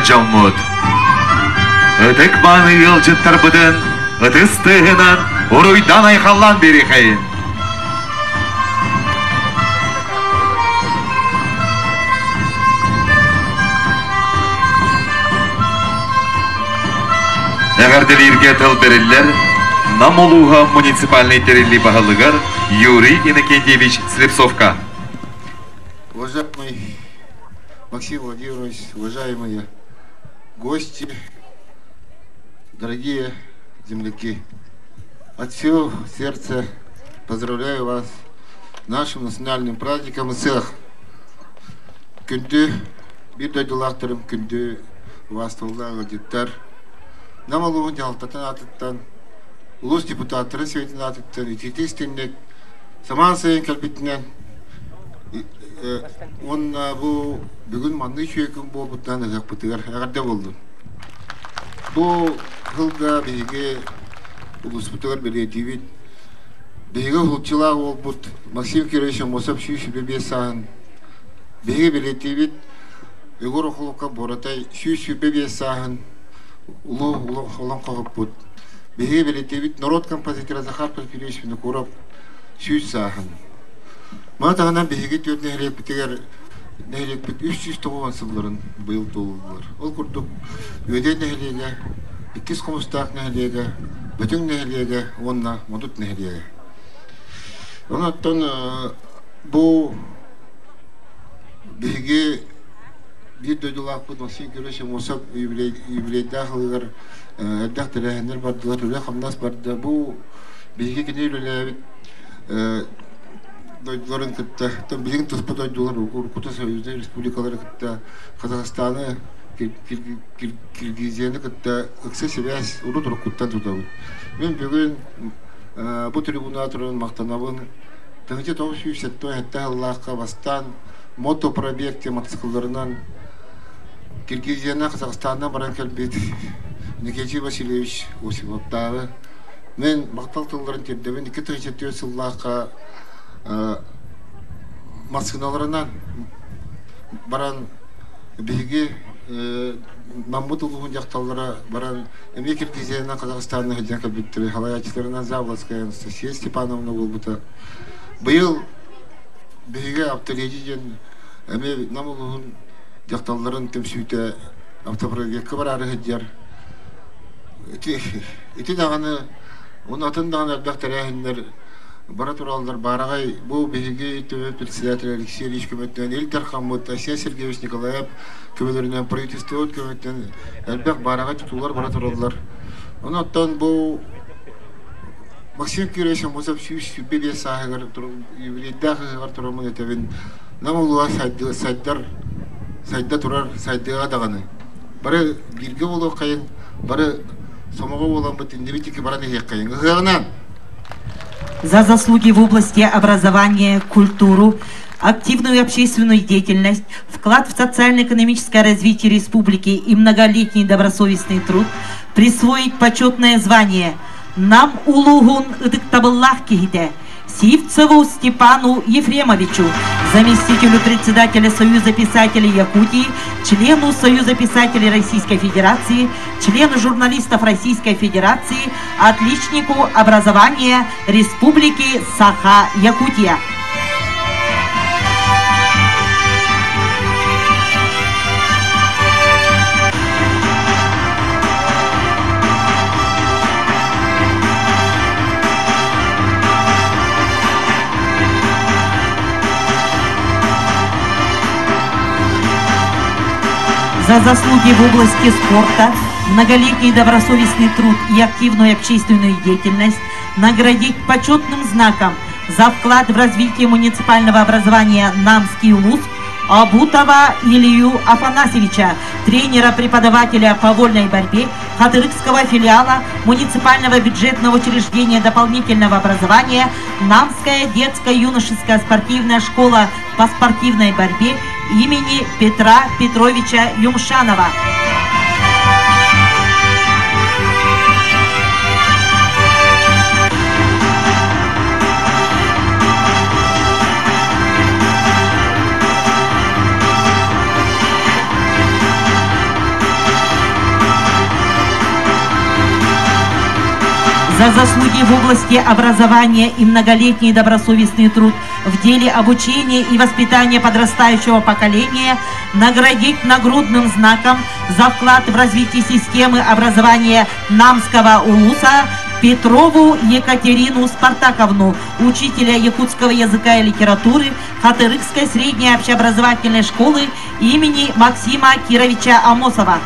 Жаммут. Ытык баны йылжыттар бұдын, ытыстығынан, Уруйдан айқаллан бері қайын. Карделирге тылбереллер, Намолуга муниципальный террили багалыгар Юрий Иннокентьевич Слепцовка. Уважаемый Максим Владимирович, уважаемые гости, дорогие земляки, от всего сердца поздравляю вас с нашим национальным праздником ИСЭХ. Күнді bir дойдылақтырым күнді вастылдағы деттер. Намалуғын жалықтатын атыттан, ұлыс депутаттары сөйтін атыттан, итетестенлік, саман сайын кәлбетінен, онна бұл бүгін манны шүйекін бол бұттан ұғақ бұтығар әғарда болды. Бұл ғылға бейге ұлыс бұтығар білетевет, бейге ғылчылағы ол бұт, Максим Кировичем осап шүйші бебес сағын, бейге білетевет, Егор Охоловка Боратай шүйші бебес сағын, улы холан қағып бұд. Бейге білетевет, народ композитора Захар Порфирьевичпен көріп шүйш сағын. Мағатағынан бейге төр нәхілек бітігер, нәхілек біт 300 тоғыған сылларын бұйыл толылылар. Ол күрдік өйден нәхілеге, 2 қомыстақ нәхілеге, бүтін нәхілеге, онна мұдыт нәхілеге. Онаттан бұл бейге bir döydülak bu Максим Кирович Мосап юбилейді ақылығыр әддақ тәрәхендер бардылар, үлі қамнас барды. Бұл бейге кене үлілі дойдыларын күтті. Біздің тұспы дойдылар, Уркута Союзды республикалары күтті, Қазақстаны, Киргизияны күтті, ұқсы себәс, ұлы тұрық күттен тұтауын. Мен бүгін бұл трибунаторын мақтанабын, таңғы 970 әтті Аллахқа бастан, мотопробекте мотоциклдарынан Киргизияна, Қазақстанна баран кәлбет Николай Васильевич Осиповтағы. Мен мақтал тылдарын тердебен 2-3 сыллаққа масқиналарынан баран бейге Мамбут ұлығын жақталдары баран әме Киргизияна, Қазақстанна ғаден кәлбеттері халаячыларынан Завладская Анастасия Степановна бол бұта. Бұйыл бейге авторедиден әме нам ұлығын жақталдарын темсүйті автопроекті бар ары ғадер. Эти дағаны, оны атын дағаны әлбәқтер әхіндер бара туралдар барағай бұл бейге төмет председатель Алексей Ильич көметтен Эльдар Хаммут, Асия Сергеевич Николаев көмелерінен правительство өт көметтен әлбәқ барағай тұтулар бара туралдар. Оны аттан бұл Максим Кирович Мосап сүйіш бебе сағығар юбилейдағығар тұрамын етебін нам ұлыға сайда тұрар сайдыға дағаны. Бары бірге болу қайын, бары сомаға болан бұт индивидики баран ехек қайын. Ғығынан! За заслуги в области образования, культуру, активную общественную деятельность, вклад в социально-экономическое развитие республики и многолетний добросовестный труд присвоить почетное звание нам улугун ыдыктабыллах кихите Сивцеву Степану Ефремовичу, заместителю председателя Союза писателей Якутии, члену Союза писателей Российской Федерации, члену журналистов Российской Федерации, отличнику образования Республики Саха-Якутия. За заслуги в области спорта, многолетний добросовестный труд и активную общественную деятельность наградить почетным знаком за вклад в развитие муниципального образования Намский улус Абутова Илью Афанасьевича, тренера-преподавателя по вольной борьбе Хатырыкского филиала муниципального бюджетного учреждения дополнительного образования Намская детско-юношеская спортивная школа по спортивной борьбе имени Петра Петровича Юмшанова. за заслуги в области образования и многолетний добросовестный труд в деле обучения и воспитания подрастающего поколения наградить нагрудным знаком за вклад в развитие системы образования Намского улуса Петрову Екатерину Спартаковну, учителя якутского языка и литературы Хатырыкской средней общеобразовательной школы имени Максима Кировича Амосова.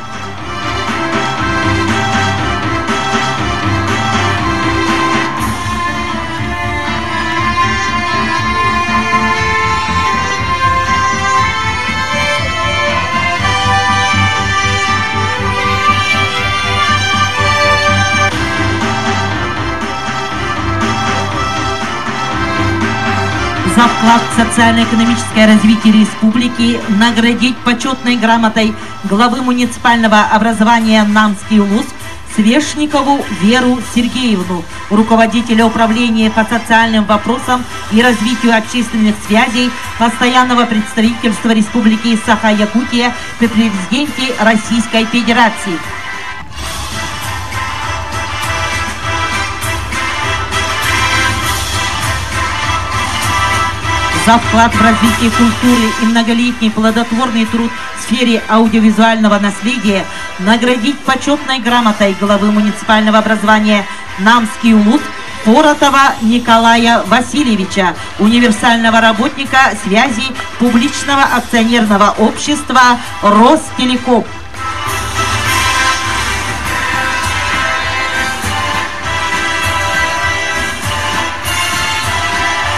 За вклад в социально-экономическое развитие республики наградить почетной грамотой главы муниципального образования Намский улус Свешникову Веру Сергеевну, руководителя управления по социальным вопросам и развитию общественных связей постоянного представительства Республики Саха-Якутия при президенте Российской Федерации. За вклад в развитие культуры и многолетний плодотворный труд в сфере аудиовизуального наследия наградить почетной грамотой главы муниципального образования Намский улус Поротова Николая Васильевича, универсального работника связи публичного акционерного общества Ростелеком.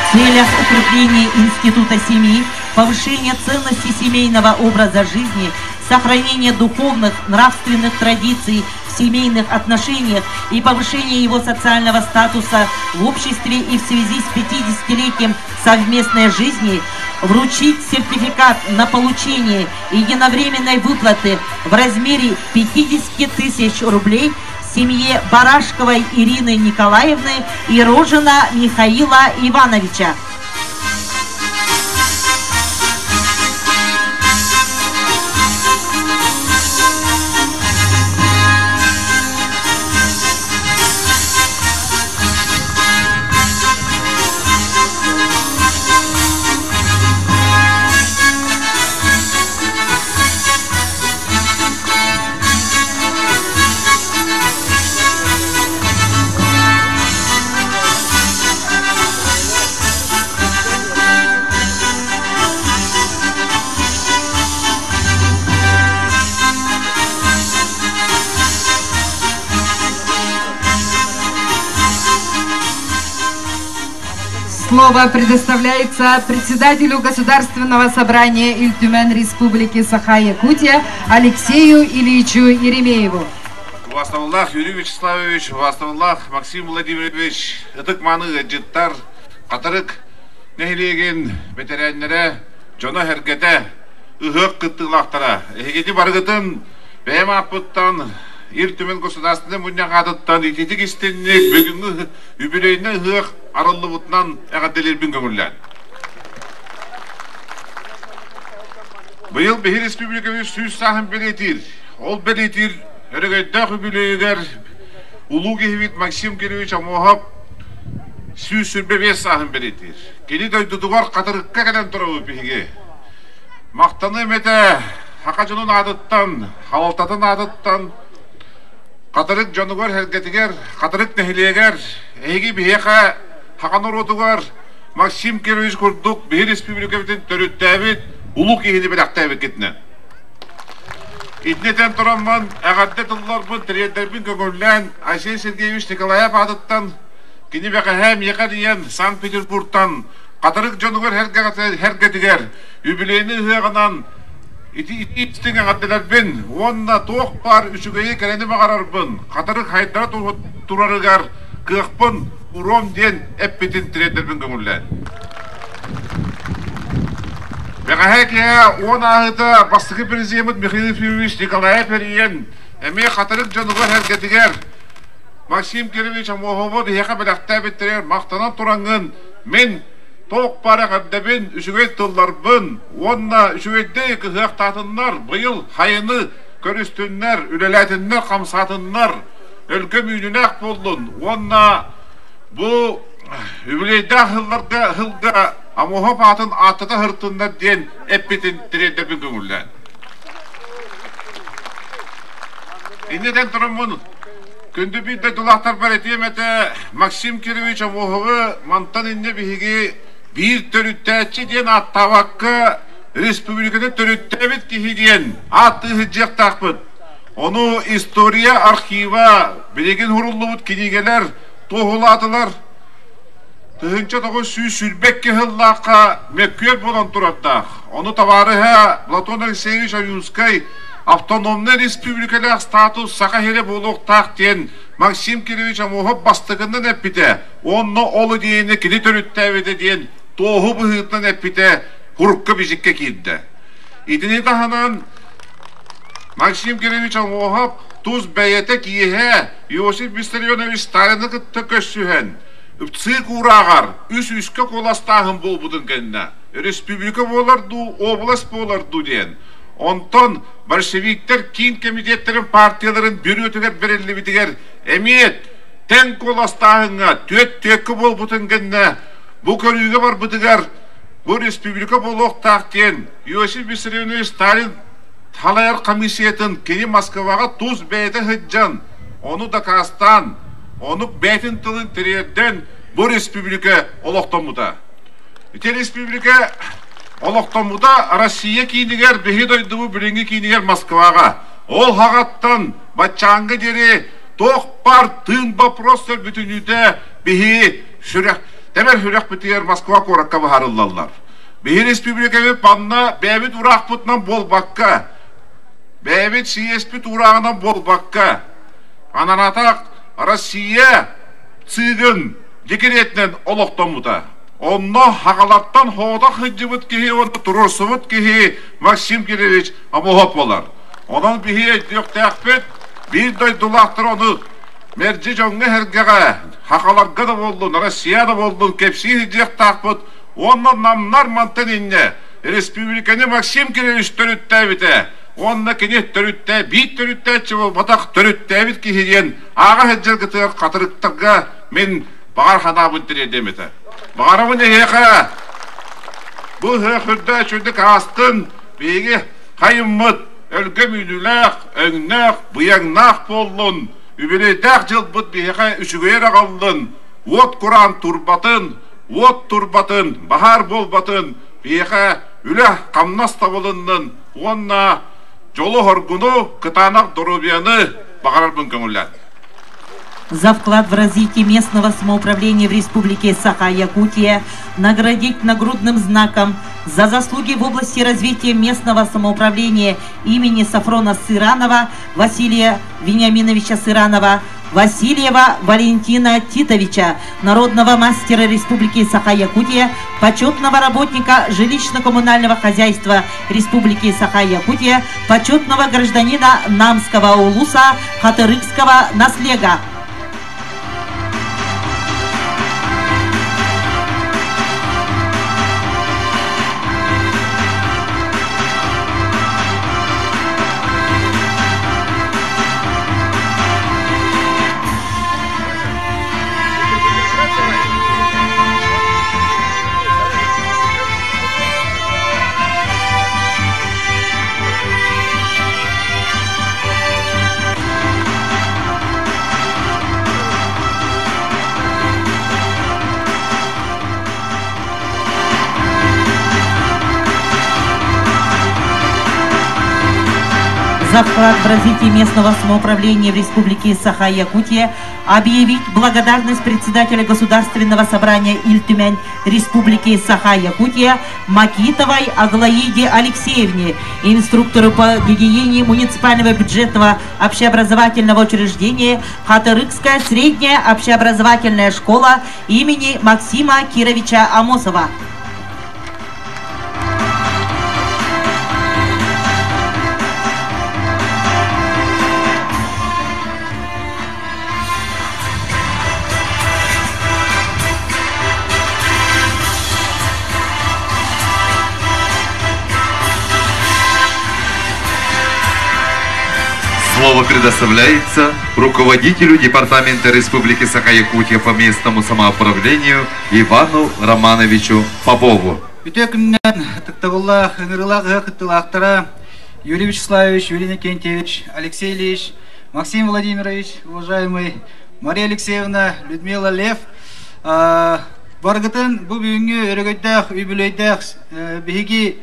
В целях укрепления института семьи, повышения ценности семейного образа жизни, сохранения духовных, нравственных традиций в семейных отношениях и повышения его социального статуса в обществе и в связи с 50-летием совместной жизни вручить сертификат на получение единовременной выплаты в размере 50 тысяч рублей семье Барашковой Ирины Николаевны и Рожина Михаила Ивановича. Слово предоставляется председателю Государственного собрания Иль-Тюмен Республики Саха-Якутия Алексею Ильичу Еремееву. Ваставаллах Юрий Вячеславович, Ваставаллах Максим Владимирович, Этыкманы Эджиттар, Катарык Нехилеген ветеряннере, Джона Хергете, Ыгык Кыттылақтара, Эгеди Баргытын, Бәйм Аппыттан, Иль-Тюмен Государственный Муньяғадыттан, Итетик Истеннек, Бөгінгі юбилейні Ыгык Арылы бұтынан әғадделер бін көңіллән. Бұйыл Бехир Республикамыз сүйіз сағын белетір. Ол белетір өрігейдақ юбилейгер Улу Кехевит Максим Кирович Амохап сүйіз сүрбе сағын белетір. Кені дойдудуғар қатырыққа кәден тұрауы бейге. Мақтаны мәті Хақажының адыттан, Хавалтатын адыттан, қатырық жануғар әргетігер, қатырық нәхілегер, әйгі бейеқа Хақаныр отуғар Максим Кирович Курдук Бехир Республикамыздың төріттәбет Улу Кехені білақтәбет кетінен. Итнетен тұрамын, әғадды тұлларбын, тіредербін көңіллән, Айсен Сергеевич Николаев адыттан, кені бәқі әм еқадиян Санкт-Петербургтан, қатырық жануғар әргетігер, юбилейні ғығынан, итістің әғадділербін, онына тоқ бар үшігейі кәрені мағарарбын, қатырық хайдара тұрарығар, қықпын, уром ден әппетін тіредербін көңіллән. Бәғәхәке, он ағыта бастығы президент Михаил Ефимович Николаев әрейен, әме қатырық жануғар әргетігер, Максим Кирович Амоховы бейеқа біліқті әбеттірер мақтанан тұраңын, мен тоқ бары қабдабен үшігет тұлларбын, онына үшігетті қығық татынлар, бұйыл хайыны көрістінлер, үлеләтінлер, қамсатынлар, өлкө мүйнүнәк болдун. Онна бу үбілейді хылга амуха патын атыта хыртында ден эппетин тиреде бүгүңүллән. Иннеден тұрымын күнді бейді дулақтар бар етем әті Максим Кирович амухығы мантан инне бейге bir törüttәтчі ден аттаваққы республиканы төрүттәбит кихиден атты хыджак тақпыт. Onu история архива билеген хуруллубут кинигелер тоғулатылар. Тыгынча тоғы сүрбекке хыллаққа меккер болан туратта. Onu табарыға Платон Алексеевич Аюнскай автономный республикалақ статус сақахере болуқтақ ден Максим Кирович амуғып бастығынан әппіте. Оны олы дейіні кені төрүттәбіті ден тоғы бұғытынан әппіте хұрыққа бежікке келді. Итіне тағынан Максим Кирович амуғып туз бәйеті киеге Иосиф Виссарионович Сталины күтті көссүхен. Үпцик урағар, үс-үскі қоластағын бол бұдың кәнна. Республика боларду, область боларду ден. Онтон большевиктер кейін комитеттерін партияларын бір өтігер бірінлі бітігер. Әмет, тән қоластағынға төт-төкі бол бұдың кәнна. Бұ көрігі бар бұдығар, бұ республика болуқтақ ден. Иосиф Виссарионович Сталин Талайар комиссиятын кені Москваға туз бәйді хыджан. Оны Дакастан, оны бәйтін тылын тірерден бұл республика олықтамуда. Ите республика олықтамуда Россия кейінігер бәйді ойдығы білінгі кейінігер Москваға. Ол хағаттан батчаңғы дере тоқ бар тын бапростер бүтінуді бәйді сүрек, тәмір сүрек бітігер Москва қораққа бағарылалар. Бәйді республика бәйді бәйбіт ұрақ бұтынан бол баққа. Бәйбет сиеспит урағынан бол баққа. Ананатақ Россия цигін декеретінен олықтамуда. Онна хағалаттан хода хыджыбыт кехе, онна тұрырсыбыт кехе Максим Кирович амуғап болар. Онан бейе дөқтәқпет бір дөй дулақтыр оны мәрджі жоңғы әргеға хақаларға да болдың, Россия да болдың, кепсі хыджек тақпыт. Онна намнар мантын инне республиканы Максим Кирович төрітті біті. Онна кенет төрүттә, бит төрүттәчі бол, батақ төрүттә бит кейден, аға хәджел кітігер қатырықтарға мен бағар ханабын тіредеметі. Бағарымын ехе, бұл хөрді чөндік астын, бейге қайыммыд, өлгі мүліләқ, өңнәқ, бұяңнақ болын, үбелейдәқ жыл бұд бейге үшігер ағалын, от құран турбатын, бағар болбатын, бейге үләқ қамнаста болынын, онна жолу хоргуну кытанак доробияны бағарарбын көңіллән. За вклад в развитие местного самоуправления в Республике Саха-Якутия наградить нагрудным знаком за заслуги в области развития местного самоуправления имени Сафрона Сыранова Василия Вениаминовича Сыранова, Васильева Валентина Титовича, народного мастера Республики Саха-Якутия, почетного работника жилищно-коммунального хозяйства Республики Саха-Якутия, почетного гражданина Намского улуса Хатырыкского наслега. За вклад в развитие местного самоуправления в Республике Саха-Якутия объявить благодарность председателя Государственного собрания Ильтюмень Республики Саха-Якутия Макитовой Аглаиде Алексеевне, инструктору по гигиене муниципального бюджетного общеобразовательного учреждения Хатырыкская средняя общеобразовательная школа имени Максима Кировича Амосова. Слово предоставляется руководителю Департамента Республики Саха-Якутия по местному самоуправлению Ивану Романовичу Попову. Юрий Вячеславович, Юрий Никентьевич, Алексей Ильич, Максим Владимирович, уважаемый, Мария Алексеевна, Людмила Лев. Баргытын бу бүгүнгү өрөгөйдөх, үбүлөйдөх, биги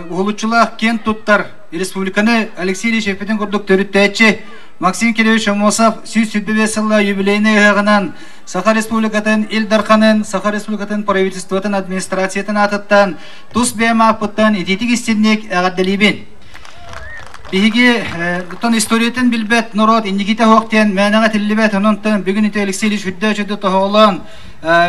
улучулах кен туттар республиканы Алексей Ильич Эпетин курдук төрүттөчү Максим Кириллович Амосов сүйсүббесылла юбилейный ыгынан Саха Республикатын Илдарханын, Саха Республикатын правительствотын администрациятын атыттан тус бемапыттан ититик истинник агадделибин. Биги тон историятын билбет народ индиките хоктен мәнәгә тиллибет онтан бүгүн ите Алексей Ильич хүддәчүдө тохолан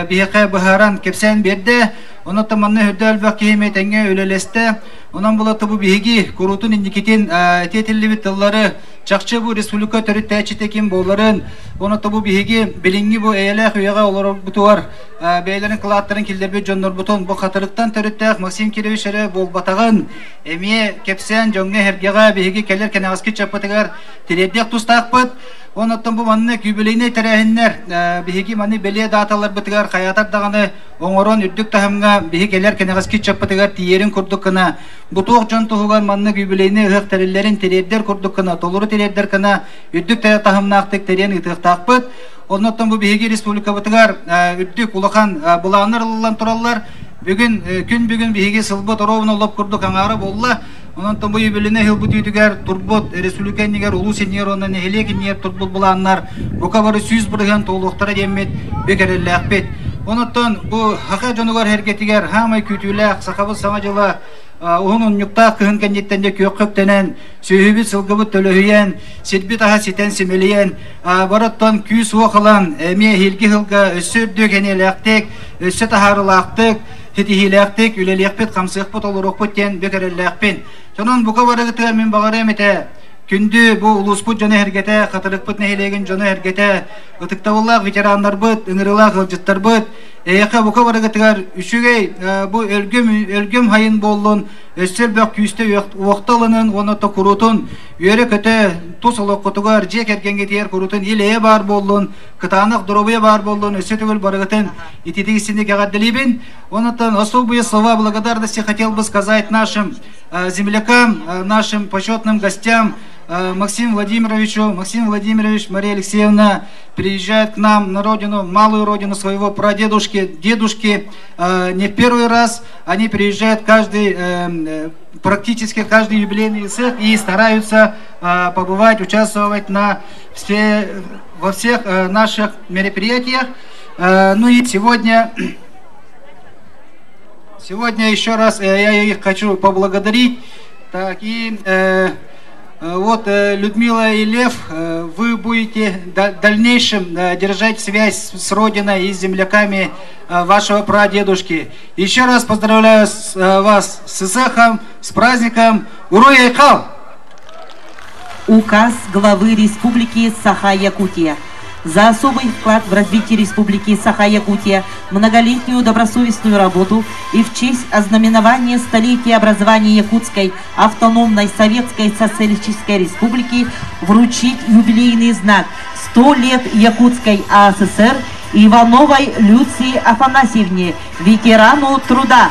бихе бахаран кепсен берде онтан манны хүддәл бакиме тәңгә өлелесте онан булаты бу биги курутун индикитин тетиллибет тыллары чакчы бу республика төрүттәче текин боларын онтан бу биги билинги бу эйле хуяга олар бутуар бейлерин кылаттарын килдербе жоннор бутон бу хатырыктан төрүттәк Максим Кириллович бол батагын эмие кепсен жоңга хергега биги келер кенагыски чапатыгар тиредек тустакпыт онтан бу манны юбилейный терәһиннәр биги маны беле даталар бутыгар хаятат даганы оңорон үрдүк тахымга биги келер кенагыски чапатыгар тиерин курдуккана бутук жон туган манны юбилейный хактариллерин тиреддер курдуккана толуру тиреддер кана үрдүк тахымнактык терен итыктакпыт онтан бу биги республика бутыгар үрдүк улахан буланырлан тураллар бүгүн күн бүгүн биги сылбыт ровно лоп курдук аңары болла онтан бу юбилейный хылбыт үтүгөр турбут республика нигер улус нигер онан элек нигер турбут буланнар бука бары сүз бурган толуктары демет бекереллекпет онтан бу хака жонугар херкетигер хамай күтүләк сахабы саңа жыла onun nükta kıhın kendinden kökök denen söhübü sılgıbı tölöhüyen sirbi daha siten simeliyen barattan küs oğılan emiye hilgi hılga össürdük enelektik össü taharılaktık hitihilektik ülelekpet kamsıqpıt olurukpıtten bekerellekpin sonun buka varıgıtığa min bağırı emete kündü bu ulusput jonu hergete katırıkpıt nehilegin jonu hergete ıtıktavıllak veteranlar bıt ıngırılak ılcıttar bıt Eka buka varıgıtıgar üçügey bu ölgüm hayın bollun össel bak küste uaqtalının onu da kurutun yöre köte tusalı kutugar jek ergenge diğer kurutun ileye bar bollun kıtanık durubuya bar bollun össe tügül varıgıtın ититигисинде кагадделибин онотан особые слова благодарности хотел бы сказать нашим землякам, нашим почетным гостям Максиму Владимирович, Мария Алексеевна приезжает к нам на родину, малую родину своего прадедушки, дедушки. Не в первый раз они приезжают практически каждый юбилейный сет и стараются побывать, участвовать во всех наших мероприятиях. Ну и сегодня еще раз я их хочу поблагодарить. Так, и вот Людмила и Лев, вы будете в дальнейшем держать связь с родиной и с земляками вашего прадедушки. Еще раз поздравляю вас с Исахом, с праздником Уруяйкал! Указ главы Республики Саха-Якутия. За особый вклад в развитие Республики Саха-Якутия, многолетнюю добросовестную работу и в честь ознаменования столетия образования Якутской автономной Советской Социалистической Республики вручить юбилейный знак «100 лет Якутской АССР» Ивановой Люции Афанасьевне, ветерану труда.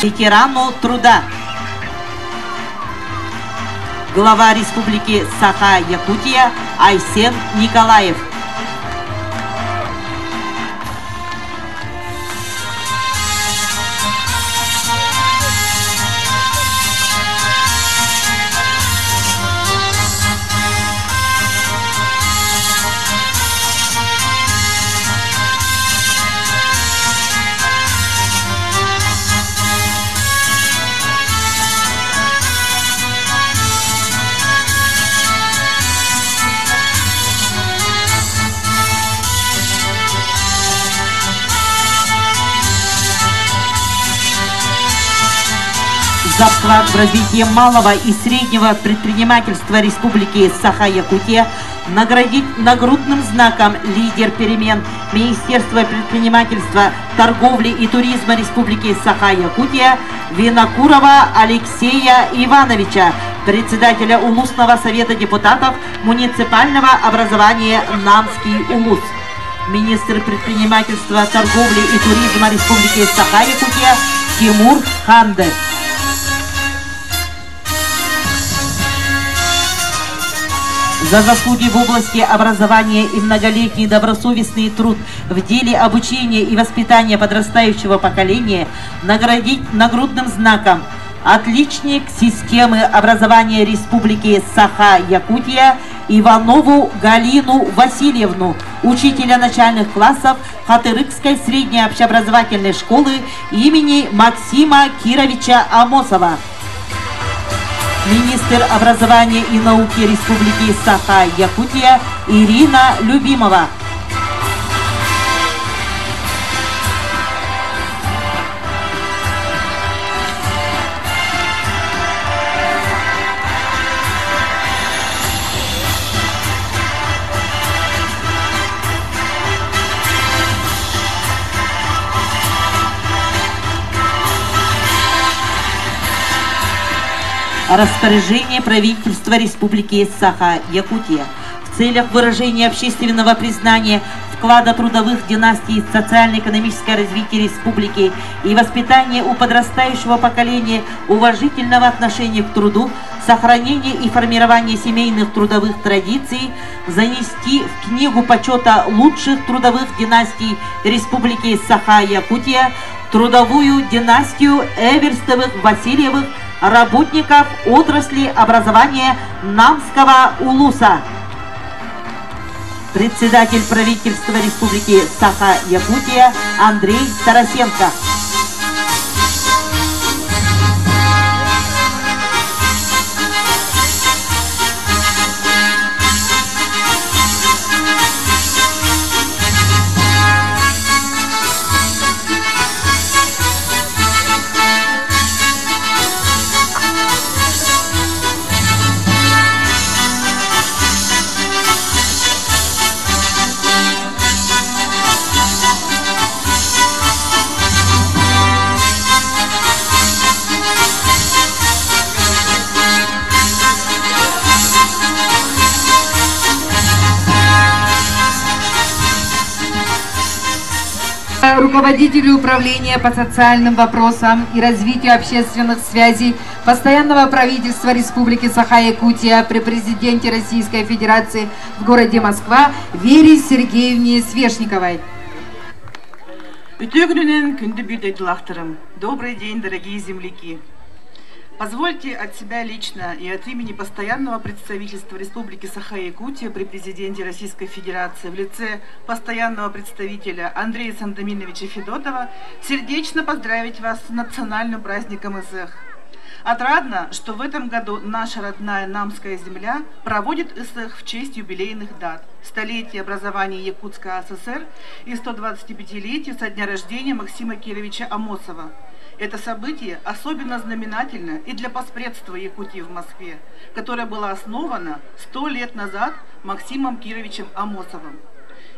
Ветерану труда. Глава Республики Саха-Якутия Айсен Николаев. за вклад в развитие малого и среднего предпринимательства Республики Саха-Якутия наградить нагрудным знаком «Лидер перемен» Министерства предпринимательства, торговли и туризма Республики Саха-Якутия Винокурова Алексея Ивановича, председателя Улусного совета депутатов муниципального образования Намский Улус. Министр предпринимательства, торговли и туризма Республики Саха-Якутия Тимур Ханде. За заслуги в области образования и многолетний добросовестный труд в деле обучения и воспитания подрастающего поколения наградить нагрудным знаком «Отличник системы образования Республики Саха-Якутия» Иванову Галину Васильевну, учителя начальных классов Хатырыкской средней общеобразовательной школы имени Максима Кировича Амосова. Министр образования и науки Республики Саха-Якутия Ирина Любимова. Распоряжение правительства Республики Саха-Якутия в целях выражения общественного признания вклада трудовых династий в социально-экономическое развитие республики и воспитание у подрастающего поколения уважительного отношения к труду, сохранение и формирование семейных трудовых традиций, занести в книгу почета лучших трудовых династий Республики Саха-Якутия трудовую династию Эверстовых-Васильевых, работников отрасли образования Намского Улуса. Председатель правительства Республики Саха-Якутия Андрей Тарасенко. Руководителю управления по социальным вопросам и развитию общественных связей Постоянного правительства Республики Саха-Якутия при президенте Российской Федерации в городе Москва Вере Сергеевне Свешниковой. Добрый день, дорогие земляки! Позвольте от себя лично и от имени Постоянного представительства Республики Саха-Якутия при президенте Российской Федерации в лице постоянного представителя Андрея Сандоминовича Федотова сердечно поздравить вас с национальным праздником ИСЭХ. Отрадно, что в этом году наша родная Намская земля проводит ИСЭХ в честь юбилейных дат: столетия образования Якутской АССР и 125-летия со дня рождения Максима Кировича Амосова. Это событие особенно знаменательно и для поспредства Якутии в Москве, которое было основано 100 лет назад Максимом Кировичем Амосовым.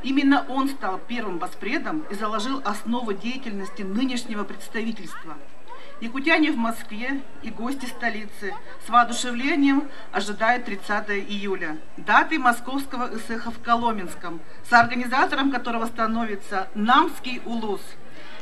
Именно он стал первым поспредом и заложил основу деятельности нынешнего представительства. Якутяне в Москве и гости столицы с воодушевлением ожидают 30 июля, даты московского ИСЭХа в Коломенском, соорганизатором которого становится Намский Улус.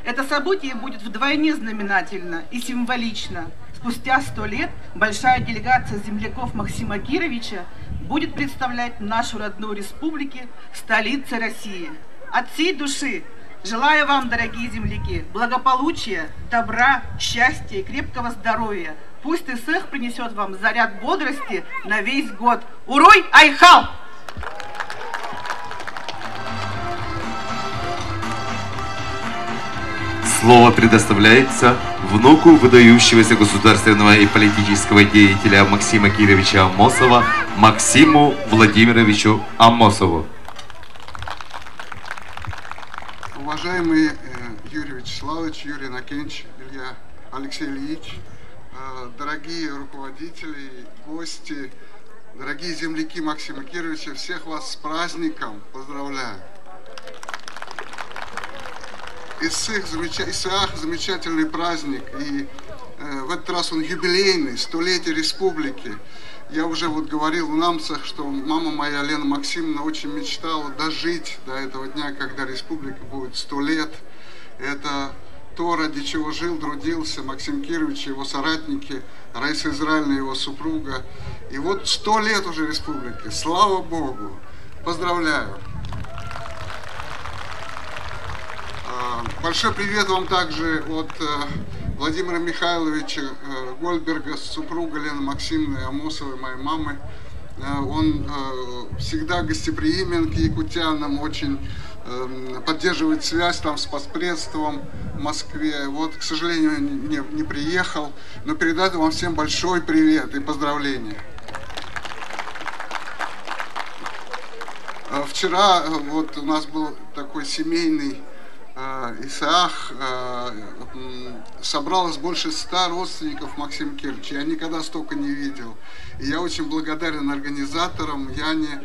Это событие будет вдвойне знаменательно и символично. Спустя 100 лет большая делегация земляков Максима Кировича будет представлять нашу родную республику в столице России. От всей души желаю вам, дорогие земляки, благополучия, добра, счастья и крепкого здоровья. Пусть ИСЭХ принесет вам заряд бодрости на весь год. Уруй Айхал! Слово предоставляется внуку выдающегося государственного и политического деятеля Максима Кировича Амосова Максиму Владимировичу Амосову. Уважаемый Юрий Вячеславович, Юрий Накенч, Илья Алексей Ильич, дорогие руководители, гости, дорогие земляки Максима Кировича, всех вас с праздником поздравляю. Исаах замечательный праздник, и в этот раз он юбилейный, 100-летие республики. Я уже вот говорил в Намцах, что мама моя, Лена Максимовна, очень мечтала дожить до этого дня, когда республика будет 100 лет. Это то, ради чего жил, трудился Максим Кирович, его соратники, Раиса Израильевна, его супруга. И вот 100 лет уже республики, слава Богу, поздравляю. Большой привет вам также от Владимира Михайловича Гольдберга, супруга Лены Максимовны Амосовой, моей мамы. Он всегда гостеприимен к якутянам, очень поддерживает связь там с постпредством в Москве. Вот, к сожалению, не приехал, но передаю вам всем большой привет и поздравления. Вчера вот у нас был такой семейный Исаах, собралось больше 100 родственников Максима Кировича. Я никогда столько не видел. И я очень благодарен организаторам, Яне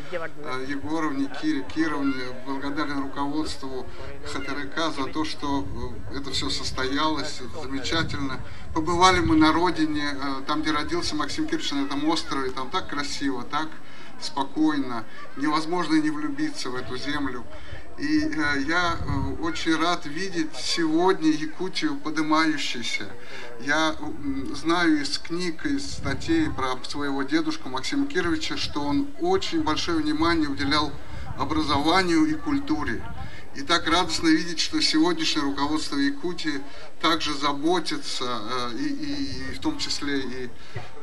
Егоровне, Кире Кировне, благодарен руководству ХТРК за то, что это все состоялось. Это замечательно. Побывали мы на родине, там, где родился Максим Кирович, на этом острове. Там так красиво, так спокойно. Невозможно не влюбиться в эту землю. И я очень рад видеть сегодня Якутию поднимающейся. Я знаю из книг, из статей про своего дедушку Максима Кировича, что он очень большое внимание уделял образованию и культуре. И так радостно видеть, что сегодняшнее руководство Якутии также заботится, и в том числе и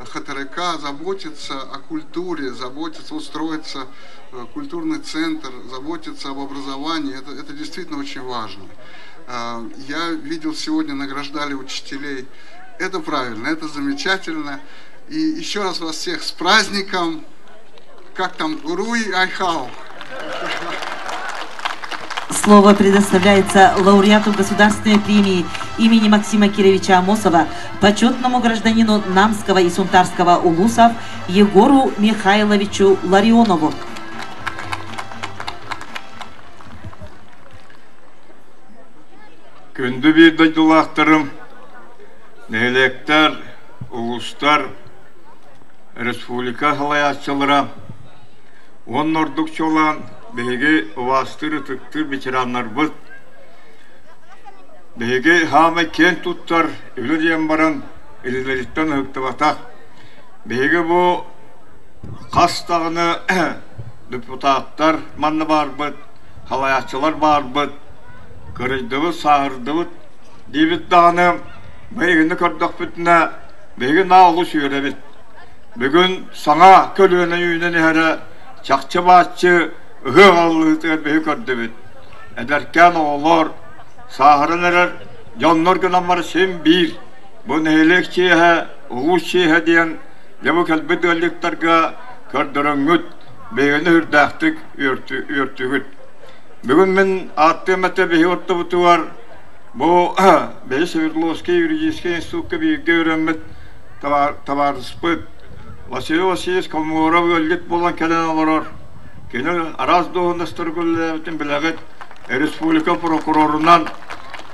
ХТРК, заботится о культуре, заботится, вот строится культурный центр, заботится об образовании. Это действительно очень важно. Я видел сегодня, награждали учителей. Это правильно, это замечательно. И еще раз вас всех с праздником. Как там? Уруй Айхау. Слово предоставляется лауреату государственной премии имени Максима Кировича Амосова, почетному гражданину Намского и Сунтарского улусов Егору Михайловичу Ларионову. Күнді bir дайдылақтырым, нелектер, улустар, республика халаятчылыра, он ордук чолан, беге вастыры тыктыр ветерандар бұд. Беге хамы кен туттар, үліден баран, үлілеріттен ұқтыбатақ. Беге бұ қастағыны депутаттар манны бар бұд, халаятчылар бар бұд. Кырыйдыбы, сағырдыбы, дейбіт дағаны, бәйгіні көрдік бүтіне, бәйгі нағылы сүйері біт. Бүгін саңа көліні үйінен әрі, чақчы бачы, ұғы қалығы бәйгі көрді біт. Әдәркен оғылар, сағырын әрір, жанлар күнамар сен бір, бұл нәйлек чейхі, ұлы чейхі дейін, лебі кәлбі дөрліктарға көрдіріңгіт, бәйгіні үрдәқтік өртігіт. Бүгін мен аттымәті бейі орты бұтуар, бұл бейі Свердловский юридический институтқа бейгі өріммет табарыспыд. Василий Коморов өлгет болан кәлен алырар. Кені араз доғындастыр көлләбітін біләғет республика прокурорынан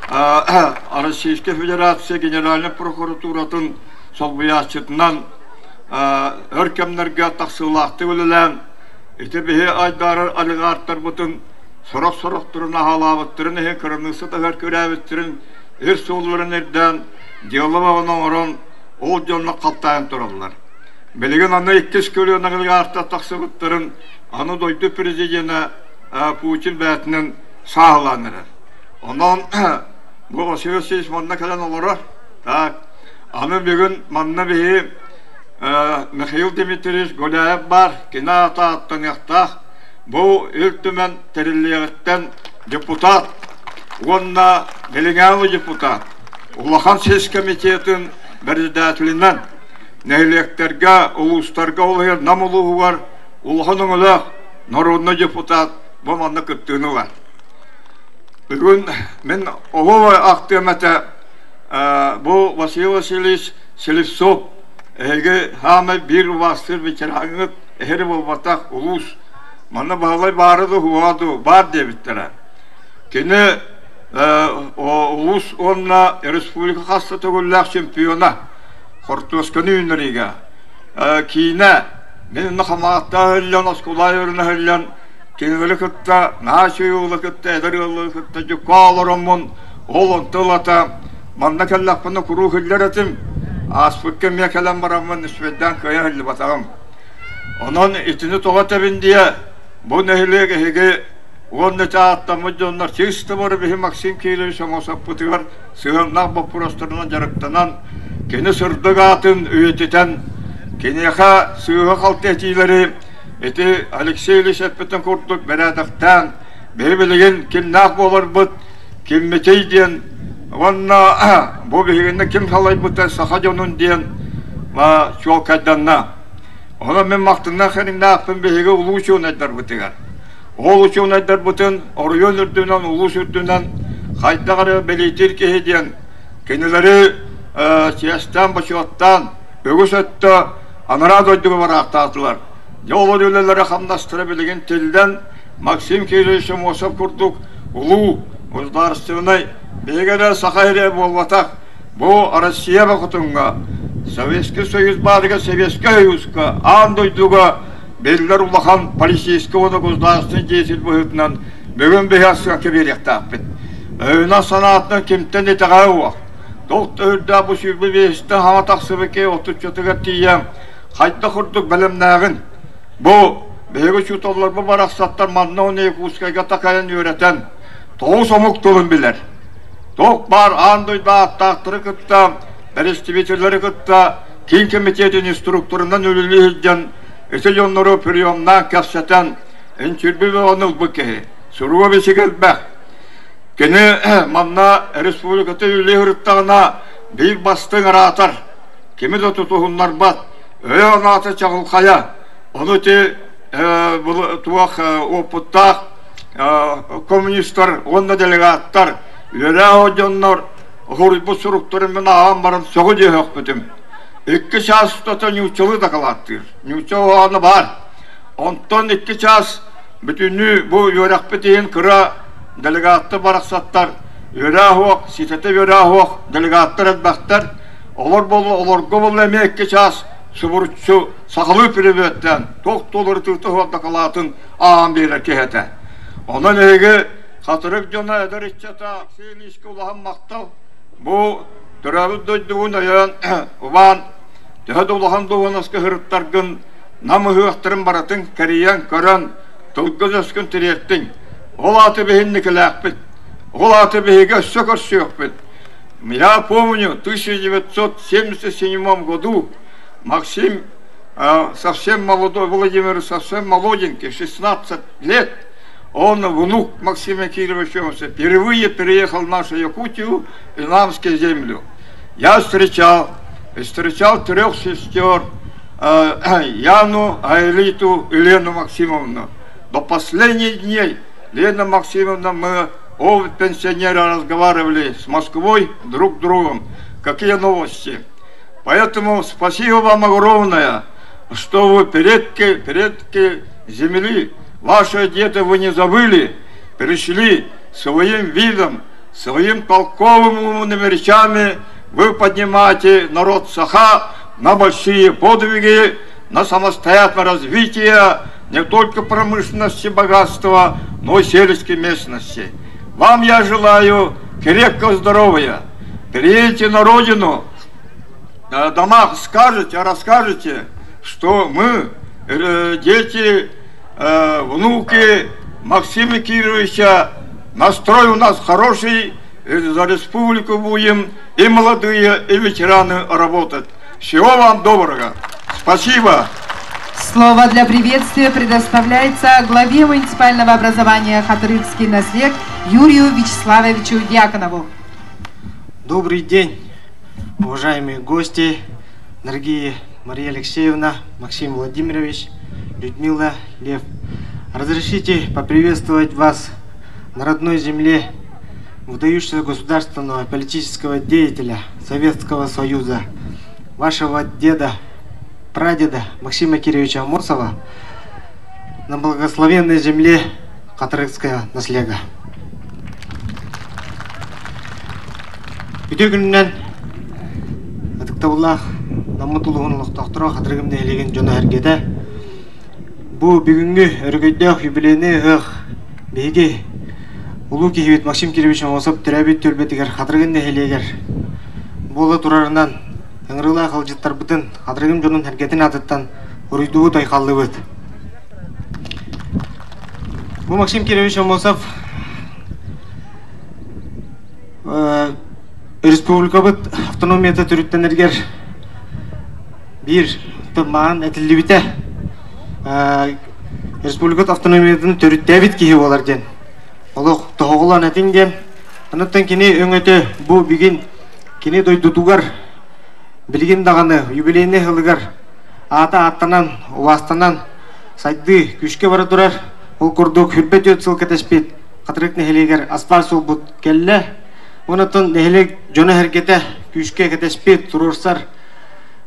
Российская Федерация Генеральный прокуратуратын сол бұясчетынан өркемлерге тақсылақты өлілән. Еті бейі айдары алығарттар бұтын Sorak turuna halavıttırın, kırmızı tağır körəvittirin, soğulların erdən, diyalama onun oran, ol canına kaptayın dururlar. Belgin anna 2 kölüğüne kılga arta taksıvıttırın, anı doydu prezidene Putin bəyətinin sağlanırı. Ondan bu Vasiliy manna kalan olur. Anı bugün manna beyi Mikhail Dimitrievich Golayev var, kina ata attan yaktaq. Bu ültümen terilliyattan депутат, onunla Belingağlı депутат, Ulakan Ses Komitetin Berzidatinden, neyleklerge, uluslarga olayır, namuluğu var, Ulakanın ola, Narodna депутат, bu manna kıttığını var. Bugün ben oğlu aktımete, bu Vasiliy Vasilyevich Селевцов, эге хама бир вастыр ветерангыт, эхери болбатақ улус, мана бағалай барыды хуаду, бар дебіттері. Кені улус онна республика қасты түгілләқ чемпиона, Хортуасканы үніріге. Кейіне, мен нақамағатта хыллян, аскулай өріні хыллян, кенігілі күтті, нашы ұлы күтті, әдір ұлы күтті, жүкқаларымын, олын тылата, манна кәлләқпіні құру хыллар әтім, аспыққа мен кәлем барамын, үспедден көйе хыллы батағым. Онын итini toğa tebindiye bu nehile gehege on nete attımı onlar çeşitli var bihi Maksim Kiylevich Amosov putıgar sığınnak bu prostoruna jarıktanan keni sırdık atın üyetiten keni yaka sığığa kalt etileri eti Alexeyevich Eppetin kurtluk beradaktan beybilegen kim nak bolar bud kim metey diyen onna bu bihiginde kim halay buta sahajonun diyen va çok addanna. Ona men maktından xenin naqpın behege uluş yönetler butigar. Uluş yönetler butun, oruyon ürdünden, uluş ürdünden, haydağarı beleytir ki hediyen, kendileri siyastan, başıvattan, ögüs öttü, anara doyduğu var aktatılar. Yolu döylelere hamlastırabilgin tilden, Maksim Kiylevich Amosov kurduk, ulu, uzdarıstığınay, behegeler sakayre bolvatak, bu Arasiya vakutunga, Sovetski Soyuz barıga, Sovetski Soyuzka, Andoyduga, belliler ulakan polisiyeski onu kuzdağısın cesil buhutnan, bugün beyazsıga keberek taqbet. Öyna sanatının kimten eteğe uaq. Doqt ördü bu sürbü beşten hama taqsıbıke otup çötüge tiyem, haytta kurduk bilimnağın. Bu, beyge çutollar bu baraksatlar manna onu ekuskayga takayan öğreten, toğu somuk dolun biler. Doq bar Andoyda attaqtırı kıtta, Berestibitirleri kıtta, kin komitetin instrukturundan ölülü hüccen, esil onları priyomdan kapsatan, ençirbi ve onul bu kehi. Suruğa beşikil bək. Kini manna Respublikatı ölülü hırıttağına bir bastın aratar. Kimi de tutuğunlar bat. Öyle anatı çağıl kaya. Onu te tuğak oputtaq, komünistler, onda delegatlar, öyle hocanlar, bu surukturun ağam barın soğu cehok bütüm. İki ças tutan nüçalı da kalattır. Nüçalı oğanı var. Ondan iki ças bütünü bu yorak bitiyin kıra delegattı baraksatlar. Yorahok, sitete yorahok, delegattır etbaktar. Olur bolu, olur gobul eme iki ças suburutçu sakalı privetten tok dolur tırtı hoğda kalatın ağam birer kehete. Onun ege katırık cana eder iççata seyil işki ulağın maktav. Bu dörabı döydüğün ayan uvan tühede ulağın doğun askı hırıttargın namı hıqtırın baratın kariyan karan tılgız öskün tiriyettin. Ol atı behinni kilakbit. Ol atı behige sökür sökbit. Я помню, в 1977 году Максим, совсем молодой, Владимир совсем молоденький, 16 лет, он внук Максима Кийлевича Амосова, впервые переехал в нашу Якутию и Ламскую землю. Я встречал трех сестер, Яну, Аэлиту и Лену Максимовну. До последних дней Лена Максимовна, мы оба пенсионера разговаривали с Москвой друг с другом. Какие новости? Поэтому спасибо вам огромное, что вы предки земли, ваши дети вы не забыли, пришли своим видом, своим толковыми речами, вы поднимаете народ Саха на большие подвиги, на самостоятельное развитие не только промышленности, богатства, но и сельской местности. Вам я желаю крепкого здоровья. Приедете на родину, в домах скажете, расскажете, что мы, дети, внуки Максима Кийлевича, настрой у нас хороший, за республику будем и молодые, и ветераны работать. Всего вам доброго. Спасибо. Слово для приветствия предоставляется главе муниципального образования Хатырыльский наслед Юрию Вячеславовичу Дьяконову. Добрый день, уважаемые гости, дорогие Мария Алексеевна, Максим Владимирович, Людмила, Лев. Разрешите поприветствовать вас на родной земле выдающегося государственного политического деятеля Советского Союза, вашего деда, прадеда Максима Кирилловича Амосова на благословенной земле Катырыкская наслега. Үтө күннен атыктабуллах намытулугунлук токтора Катырыгымды элеген жона әргеде бу бүгүнгү өргөйдөх юбилейни беги улуу кихибит Максим Кириллович Амосов төрөбүт төлбетигер Катырыгымды элегер болы турарынан ыңрыла кылжыттар бутын Катырыгым жонун әргетин атыттан уруйдуу тайкаллыбыт. Бу Максим Кириллович Амосов республикабыт автономията түрүттенергер бир тымаан этилибите республикат автономиятын төрүттебит кихи болар ден. Олох тоголан этин ден. Анаттан кини өңөтө бу бигин кини дойдутугар билген даганы юбилейне хылыгар ата аттанан уластанан сайды күшке бара турар. Ол курдук хүрбет өтсыл кетеспит Катырык нехелегер асфальт солбут келле. Онотон нехелег жона әргете күшке кетеспит турурсар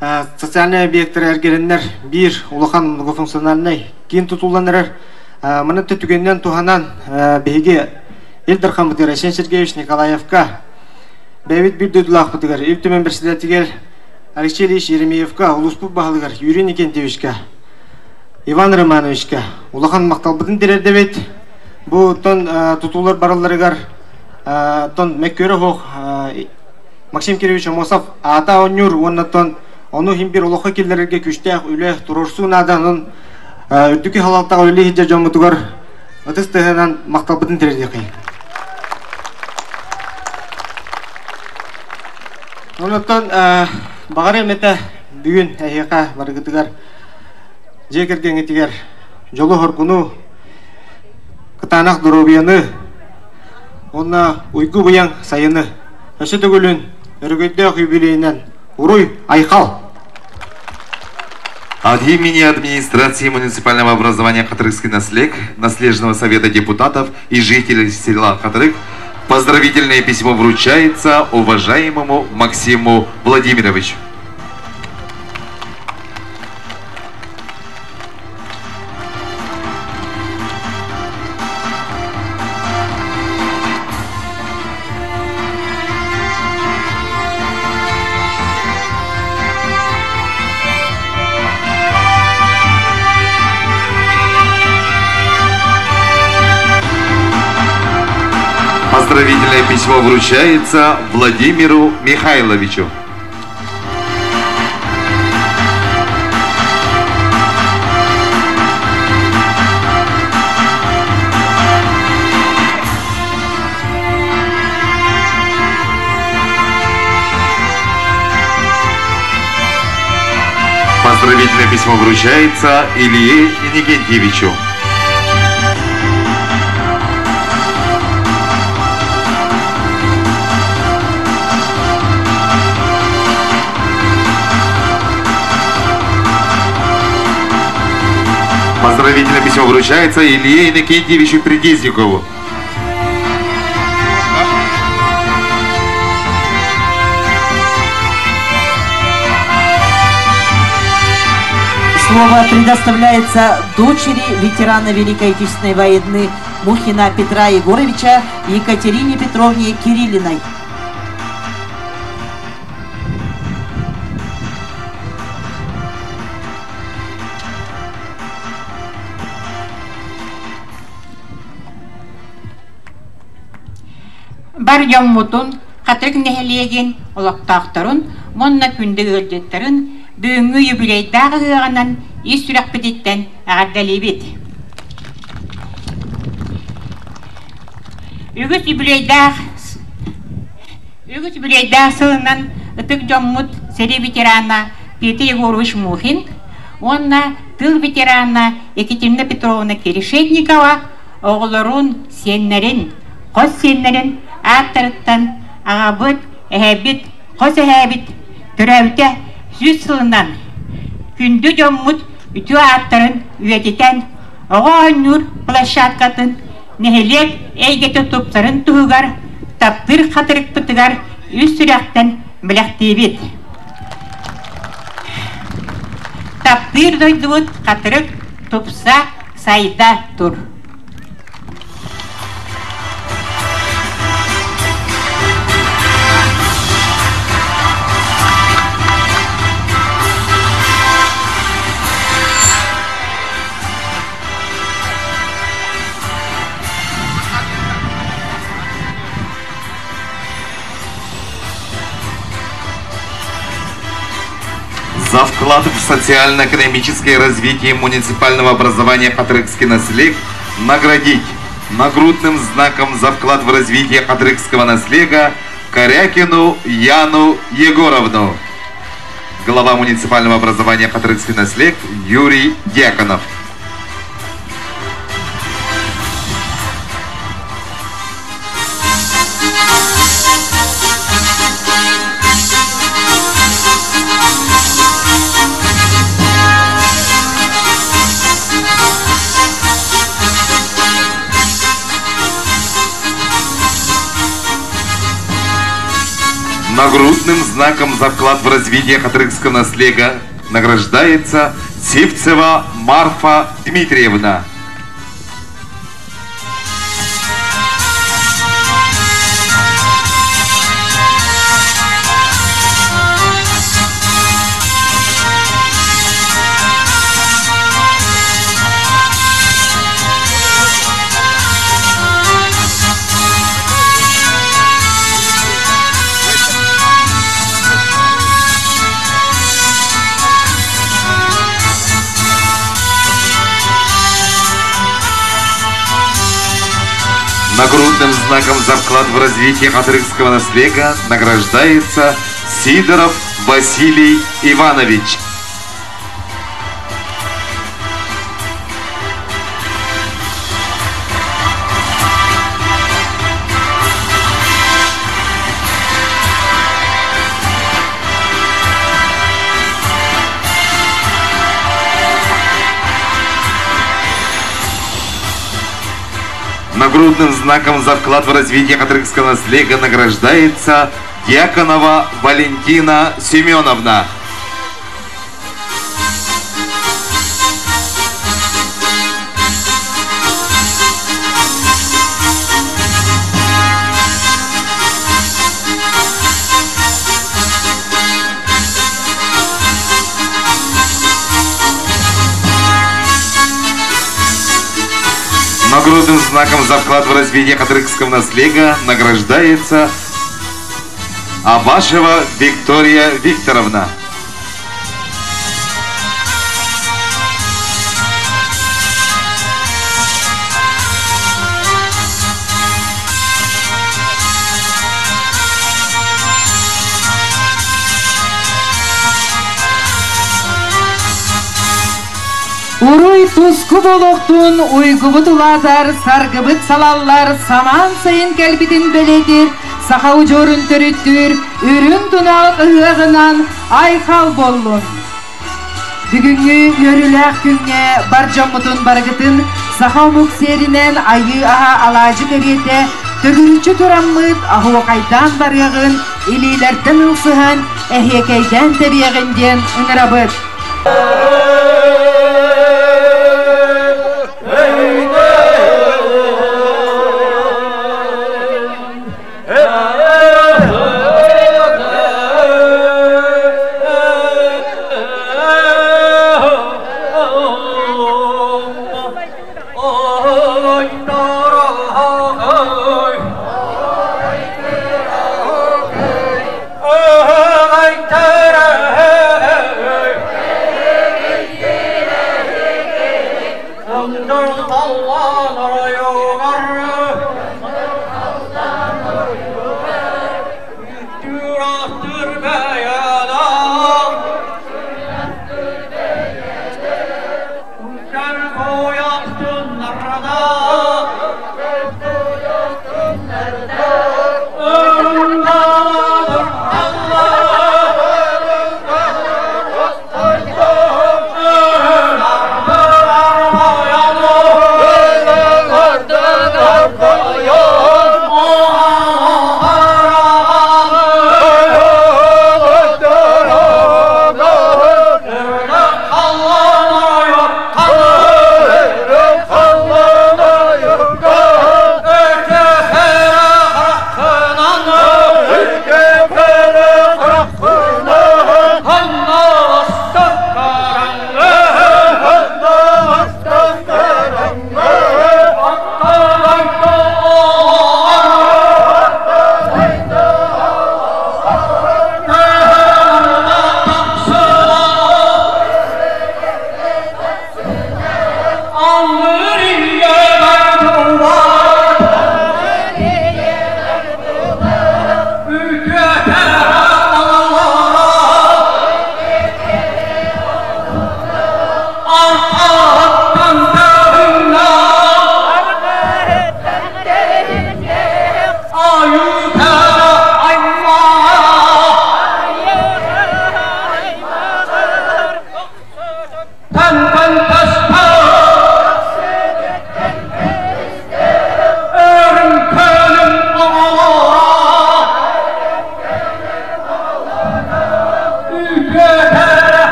социальный объекттер әргереннер бир улахан многофункциональный кийин тутуланырар. Мынытты түгеннен туханан беге Элдархан бутыгар Асен Сергеевич Николаевка бәбит бир дөдулах бутыгар Илтөмен председатель Алексей Ильич Еремеевка улуспу багылыгар Юрий Никентьевичка Иван Романовичка улахан макталбытын дерердебет. Бу тон тутулар бараларыгар тон меккөрө хох Максим Кириллович Амосов ата онюр оннотон ону химбир улоха киллерге күчтәк үле турурсун аданын өттүки халалтага үле хиҗа жомутугар атыстыгынан макталбытын дерерде кыйын. Оннотон багар эмете бүгүн айыка баргытыгар жекергеңетигер жолу хоркуну кытанак доробияны онна уйгу буян сайыны өсө төгүлүн өргөйдөх юбилейинен уруй айкал. От имени администрации муниципального образования Катырыкский наслег, наследного совета депутатов и жителей села Катырык поздравительное письмо вручается уважаемому Максиму Владимировичу. Поздравительное письмо вручается Владимиру Михайловичу. Поздравительное письмо вручается Илье Иннокентьевичу. Поздравительное письмо вручается Илье Иннокентьевичу Придезникову. Слово предоставляется дочери ветерана Великой Отечественной войны Мухина Петра Егоровича Екатерине Петровне Кириллиной. Бар жоммутун, Катырык нехелеген олоктактарын, монна күнді өлдеттерін, бүгінгі юбилейдағы ғанан ес сүрек бедеттен ағардалебет. Үгіс юбилейдағы сылынан ытык жоммут сері ветерана Петр Егорович Мухин, онна тыл ветерана Екатерина Петровна Кирешетникова оғылырын сеннерін, қос сеннерін аттырыттан ағабыт, әбіт, қос әбіт, түрәуті сүз сылынан күнді жоммут үті аттырын үйететен оға өнүр площадкатын нехелек әйгеті топтарын тұғығар таптыр қатырық бұтығар үз сүряқтан біләқтебет. Аттыр дойдуут катырык тупса сайда тур. За вклад в социально-экономическое развитие муниципального образования Хатрыкский наслег наградить нагрудным знаком за вклад в развитие хатрыкского наслега Корякину Яну Егоровну. Глава муниципального образования Хатрыкский наслег Юрий Дьяконов. Нагрудным знаком за вклад в развитие хатрыкского наслега награждается Сивцева Марфа Дмитриевна. Нагрудным знаком за вклад в развитие хатрыкского наслега награждается Сидоров Василий Иванович. Нагрудным знаком за вклад в развитие хатрыкского наслега награждается Дьяконова Валентина Семеновна. Нагрудным знаком за вклад в развитие хатрыкского наслега награждается Абашева Виктория Викторовна. Уруй туску болохтун уйгубут улазар, саргыбыт салаллар, саман сайын кәлбитин беледир, сахау жорун төрүттүр, үрүн тунал ыгынан айхал боллун. Бүгүнгү өрүләк күнгө баржамутун баргытын, сахау муксеринен айы аха алажы көрете, төгүрүчү тураммыт ахуа кайдан барыгын, илилерден ылсыхан, эхекейден тебиегинден ыңырабыт. Gordo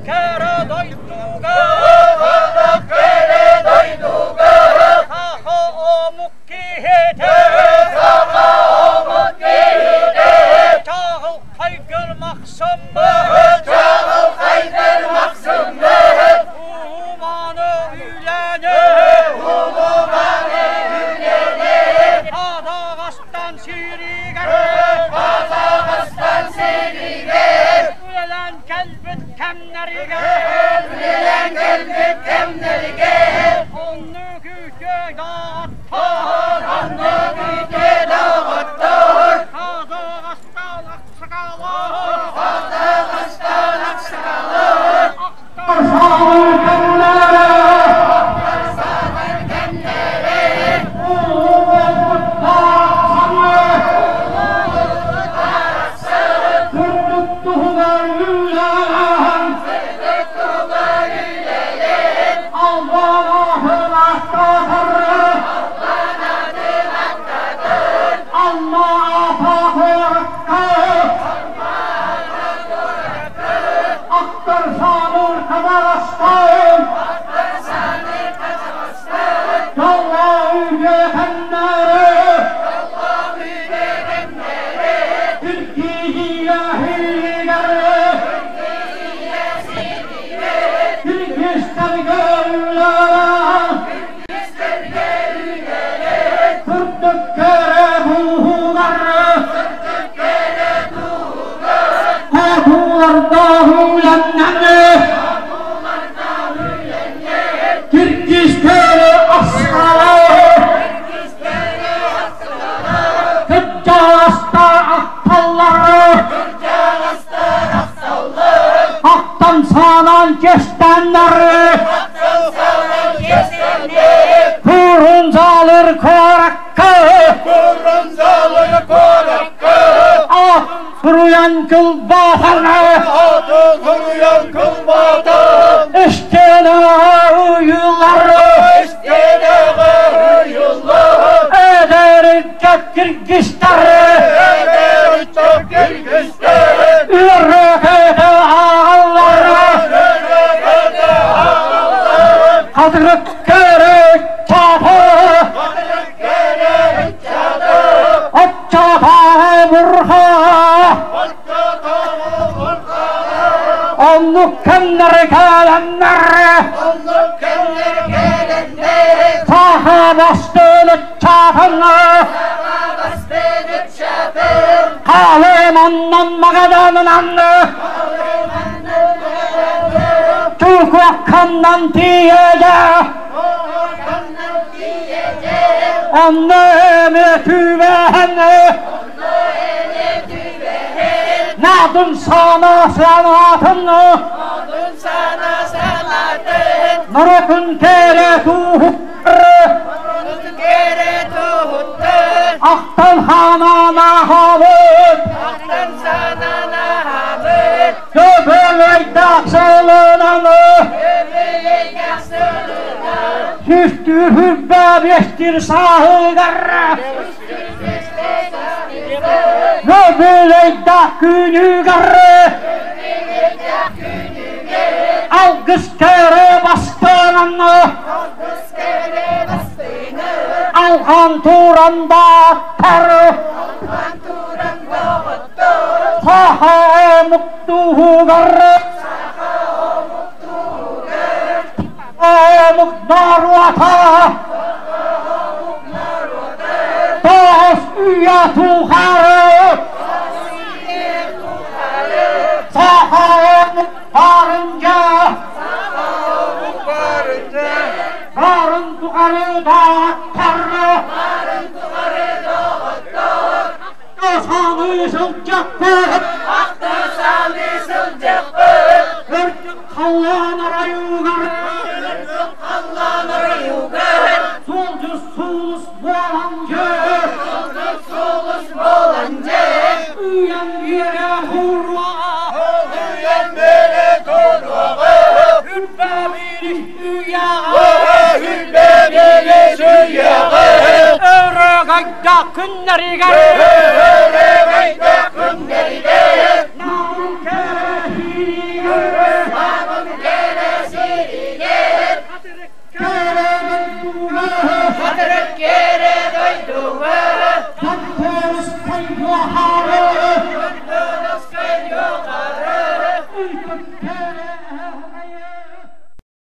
Kara doydu Sanan kestenleri Kuruncalar korakka At kuruyan kıl batanı İştene uyuları Eder Kırgızları Ürkede ağları Kadırık gerek çatı Ot çatı burha Onluk kenleri kalemleri Saha bastığını çatını Kalem anlanma kadının anlı Türk vakkandan diyece Annemi tüveheni Nadın sana sanatını Nurukun kere tuhukları Aktan hanana havut Göbelek daksılınanı Süstür hübbe beştir sahı garra Göbelek dak günü garra Al kız kere bastığını Alhan turanda tarı Saha muktuhu garra Mukdaru ata Tas üyatu harı Saha mukbarınca Barın tukarı da tarı Sami sıcaktır Sami sıcaktır Örtük kallanara yugar Solcu sulus bolancı Üyen yere hurva Hübbe bilik üyağı Örgayda günleri gari Namun kere hiri gari